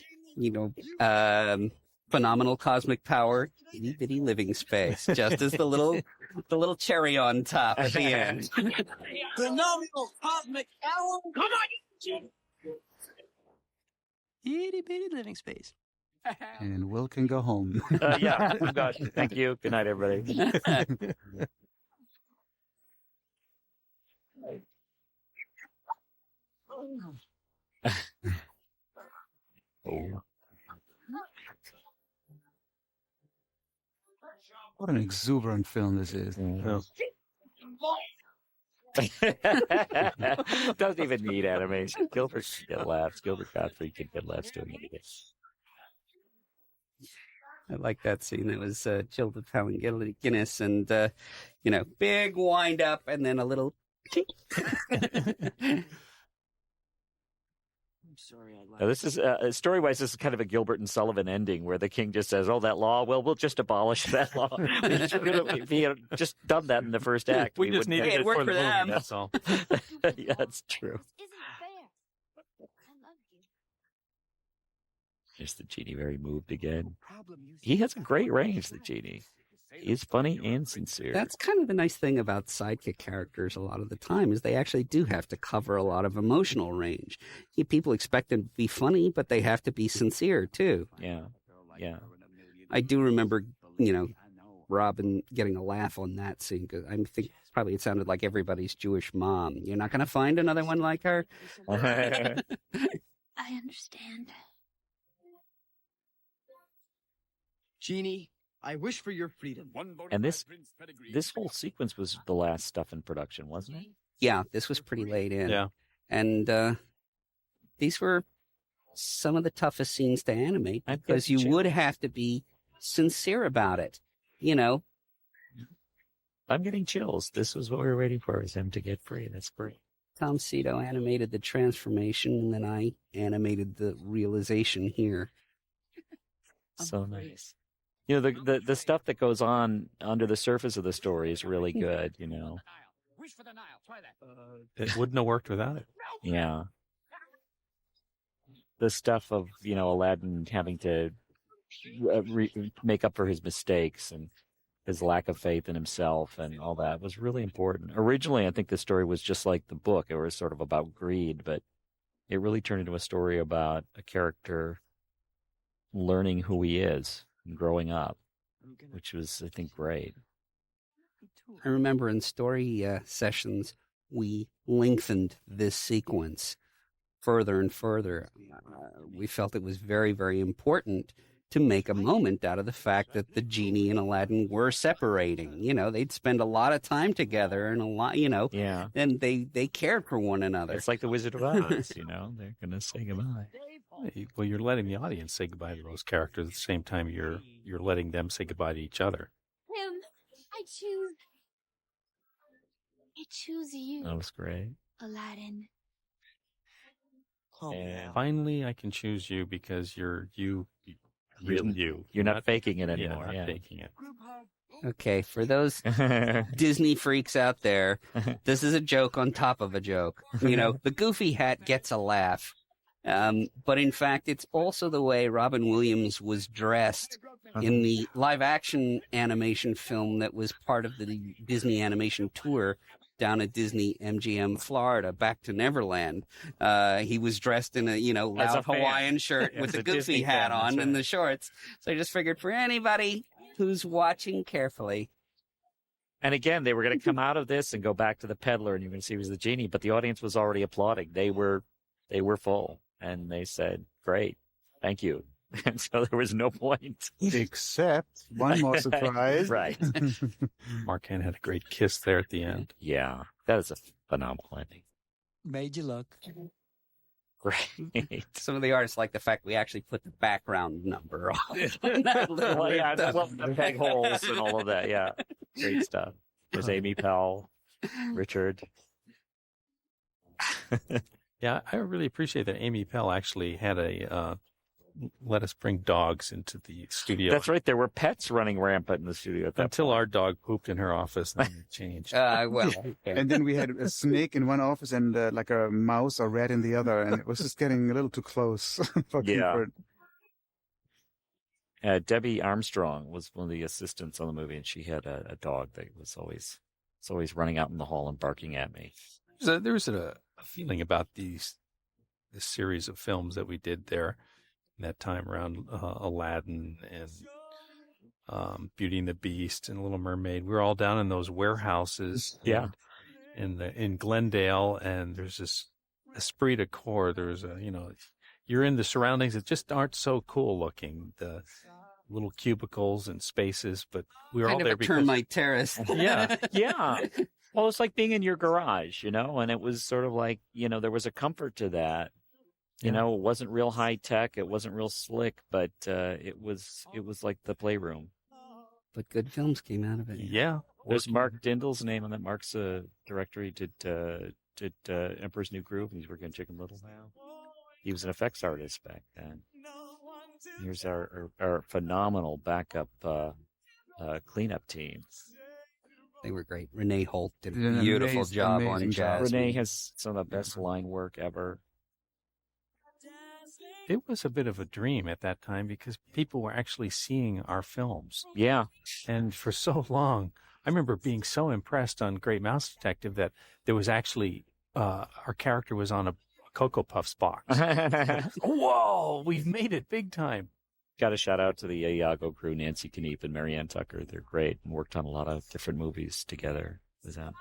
phenomenal cosmic power, itty bitty living space, just as the little cherry on top at the end. Phenomenal cosmic power. Come on, Itty bitty living space. And Will can go home. Yeah, oh gosh. Thank you. Good night, everybody. What an exuberant film this is. Doesn't even need animation. Gilbert can get laughs. Gilbert Gottfried can get laughs doing anything. I like that scene. It was Gilda Palin Guinness and, big wind up and then a little I'm sorry, Now, this is story-wise. This is kind of a Gilbert and Sullivan ending, where the king just says, "Oh, that law. Well, we'll just abolish that law." If he had just done that in the first act, we just needed it for the movie. That's all. Yeah, that's true. Here's the genie, very moved again. He has a great range. The genie. He's funny and sincere. That's kind of the nice thing about sidekick characters a lot of the time is they actually do have to cover a lot of emotional range. People expect them to be funny, but they have to be sincere too. Yeah. I do remember, Robin getting a laugh on that scene because I think probably it sounded like everybody's Jewish mom. You're not going to find another one like her. I understand. Genie, I wish for your freedom. And this whole sequence was the last stuff in production, wasn't it? Yeah, this was pretty late in. Yeah. And these were some of the toughest scenes to animate because you would have to be sincere about it, I'm getting chills. This was what we were waiting for, is him to get free. That's great. Tom Cito animated the transformation, and then I animated the realization here. So nice. The stuff that goes on under the surface of the story is really good, Wish for the Nile. Try that. It wouldn't have worked without it. Yeah. The stuff of, Aladdin having to make up for his mistakes and his lack of faith in himself and all that was really important. Originally, I think the story was just like the book. It was sort of about greed, but it really turned into a story about a character learning who he is, and growing up, which was, I think, great. I remember in story sessions, we lengthened this sequence further and further. We felt it was very, very important to make a moment out of the fact that the genie and Aladdin were separating. You know, they'd spend a lot of time together and a lot, you know, and they cared for one another. It's like the Wizard of Oz, you know, they're going to say goodbye. Well, you're letting the audience say goodbye to those characters at the same time you're letting them say goodbye to each other. I choose you. That was great. Aladdin. Oh, Yeah. Finally, I can choose you because you're you. You're not faking it anymore. Not faking it. Okay, for those Disney freaks out there, this is a joke on top of a joke. You know, the goofy hat gets a laugh. But in fact, it's also the way Robin Williams was dressed in the live-action animation film that was part of the Disney animation tour down at Disney MGM Florida, Back to Neverland. He was dressed in a, you know, loud Hawaiian shirt with the goofy hat on and the shorts. So I just figured for anybody who's watching carefully. And again, they were going to come out of this and go back to the peddler, and you're going to see he was the genie, but the audience was already applauding. They were full, and they said, "Great, thank you." And so there was no point. Except one more surprise. Right. Mark Hamill had a great kiss there at the end. Yeah, that is a phenomenal ending. Made you look. Great. Some of the artists like the fact we actually put the background number on that little Well, yeah, stuff. the peg holes and all of that. Yeah, great stuff. There's Amy Powell, Richard. Yeah, I really appreciate that Amy Pell actually had a let us bring dogs into the studio. That's right. There were pets running rampant in the studio at that Until point. our dog pooped in her office and then it changed. Well, And then we had a snake in one office and like a mouse or rat in the other, and it was just getting a little too close for comfort. Debbie Armstrong was one of the assistants on the movie, and she had a dog that was always running out in the hall and barking at me. There was a feeling about this series of films that we did there that time around Aladdin and Beauty and the Beast and Little Mermaid. We were all down in those warehouses. Yeah. In Glendale, and there's this esprit de corps. There's you're in the surroundings that just aren't so cool looking. The little cubicles and spaces, but we were all there because termite terrace. Yeah. Yeah. Well, it's like being in your garage, you know, and it was sort of like, you know, there was a comfort to that. You know, it wasn't real high tech, it wasn't real slick, but it was like the playroom. But good films came out of it. Yeah. There's Mark Dindal's name on that. Mark's a director. He did Emperor's New Groove. He's working on Chicken Little now. He was an effects artist back then. Here's our phenomenal backup cleanup team. They were great. Renee Holt did a beautiful job on Jazz. Renee has some of the best line work ever. It was a bit of a dream at that time because people were actually seeing our films. Yeah. And for so long, I remember being so impressed on Great Mouse Detective that there was actually, our character was on a Cocoa Puffs box. Whoa, we've made it big time. Got a shout out to the Iago crew, Nancy Kneep and Marianne Tucker. They're great and worked on a lot of different movies together with them.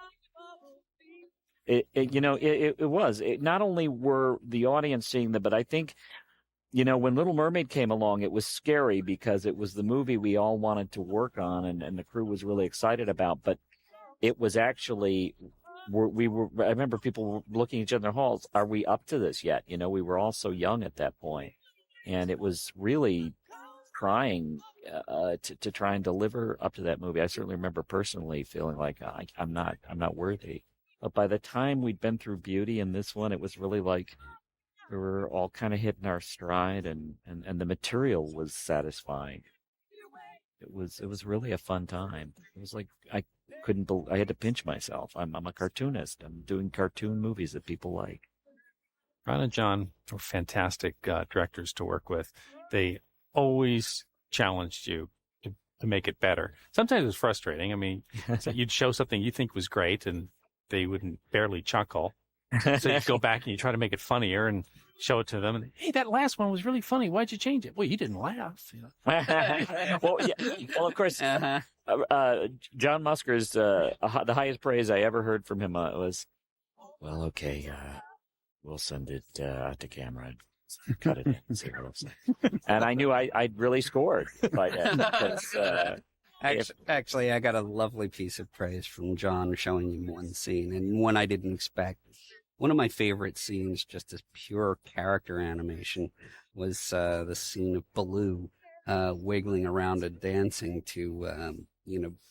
It was. Not only were the audience seeing them, but I think, you know, when Little Mermaid came along, it was scary because it was the movie we all wanted to work on and the crew was really excited about. But it was actually, I remember people were looking at each other in the halls. Are we up to this yet? You know, we were all so young at that point. And it was really trying to try and deliver up to that movie. I certainly remember personally feeling like I'm not worthy. But by the time we'd been through Beauty and this one, it was really like we were all kind of hitting our stride, and the material was satisfying. It was really a fun time. It was like I had to pinch myself. I'm a cartoonist. I'm doing cartoon movies that people like. Ron and John were fantastic directors to work with. They always challenged you to make it better. Sometimes it was frustrating. I mean, you'd show something you think was great and they wouldn't barely chuckle. So you go back and you try to make it funnier and show it to them. And, hey, that last one was really funny. Why'd you change it? Well, you didn't laugh. You know? Well, of course, John Musker's the highest praise I ever heard from him was, well, okay, we'll send it to camera and cut it in and see what it looks like. And I knew I'd really scored by then. Because, Actually, I got a lovely piece of praise from John showing you one scene, and one I didn't expect. One of my favorite scenes, just as pure character animation, was the scene of Baloo wiggling around and dancing to,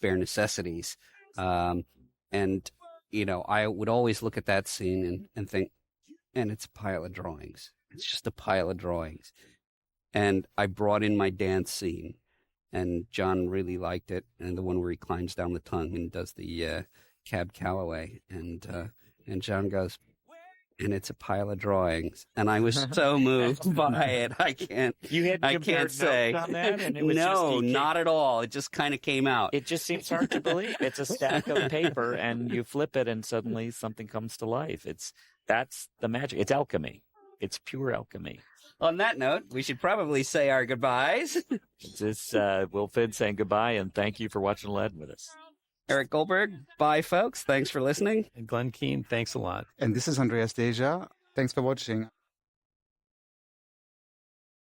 bare necessities. And, I would always look at that scene and think, and it's a pile of drawings. It's just a pile of drawings. And I brought in my dance scene. And John really liked it, and the one where he climbs down the tongue and does the Cab Calloway, and John goes, and it's a pile of drawings, and I was so moved by it. I can't say on that, and it was no, not at all. It just kind of came out. It just seems hard to believe. It's a stack of paper, and you flip it, and suddenly something comes to life. That's the magic. It's alchemy. It's pure alchemy. On that note, we should probably say our goodbyes. This is Will Finn saying goodbye, and thank you for watching Aladdin with us. Eric Goldberg, bye, folks. Thanks for listening. And Glenn Keane, thanks a lot. And this is Andreas Deja. Thanks for watching.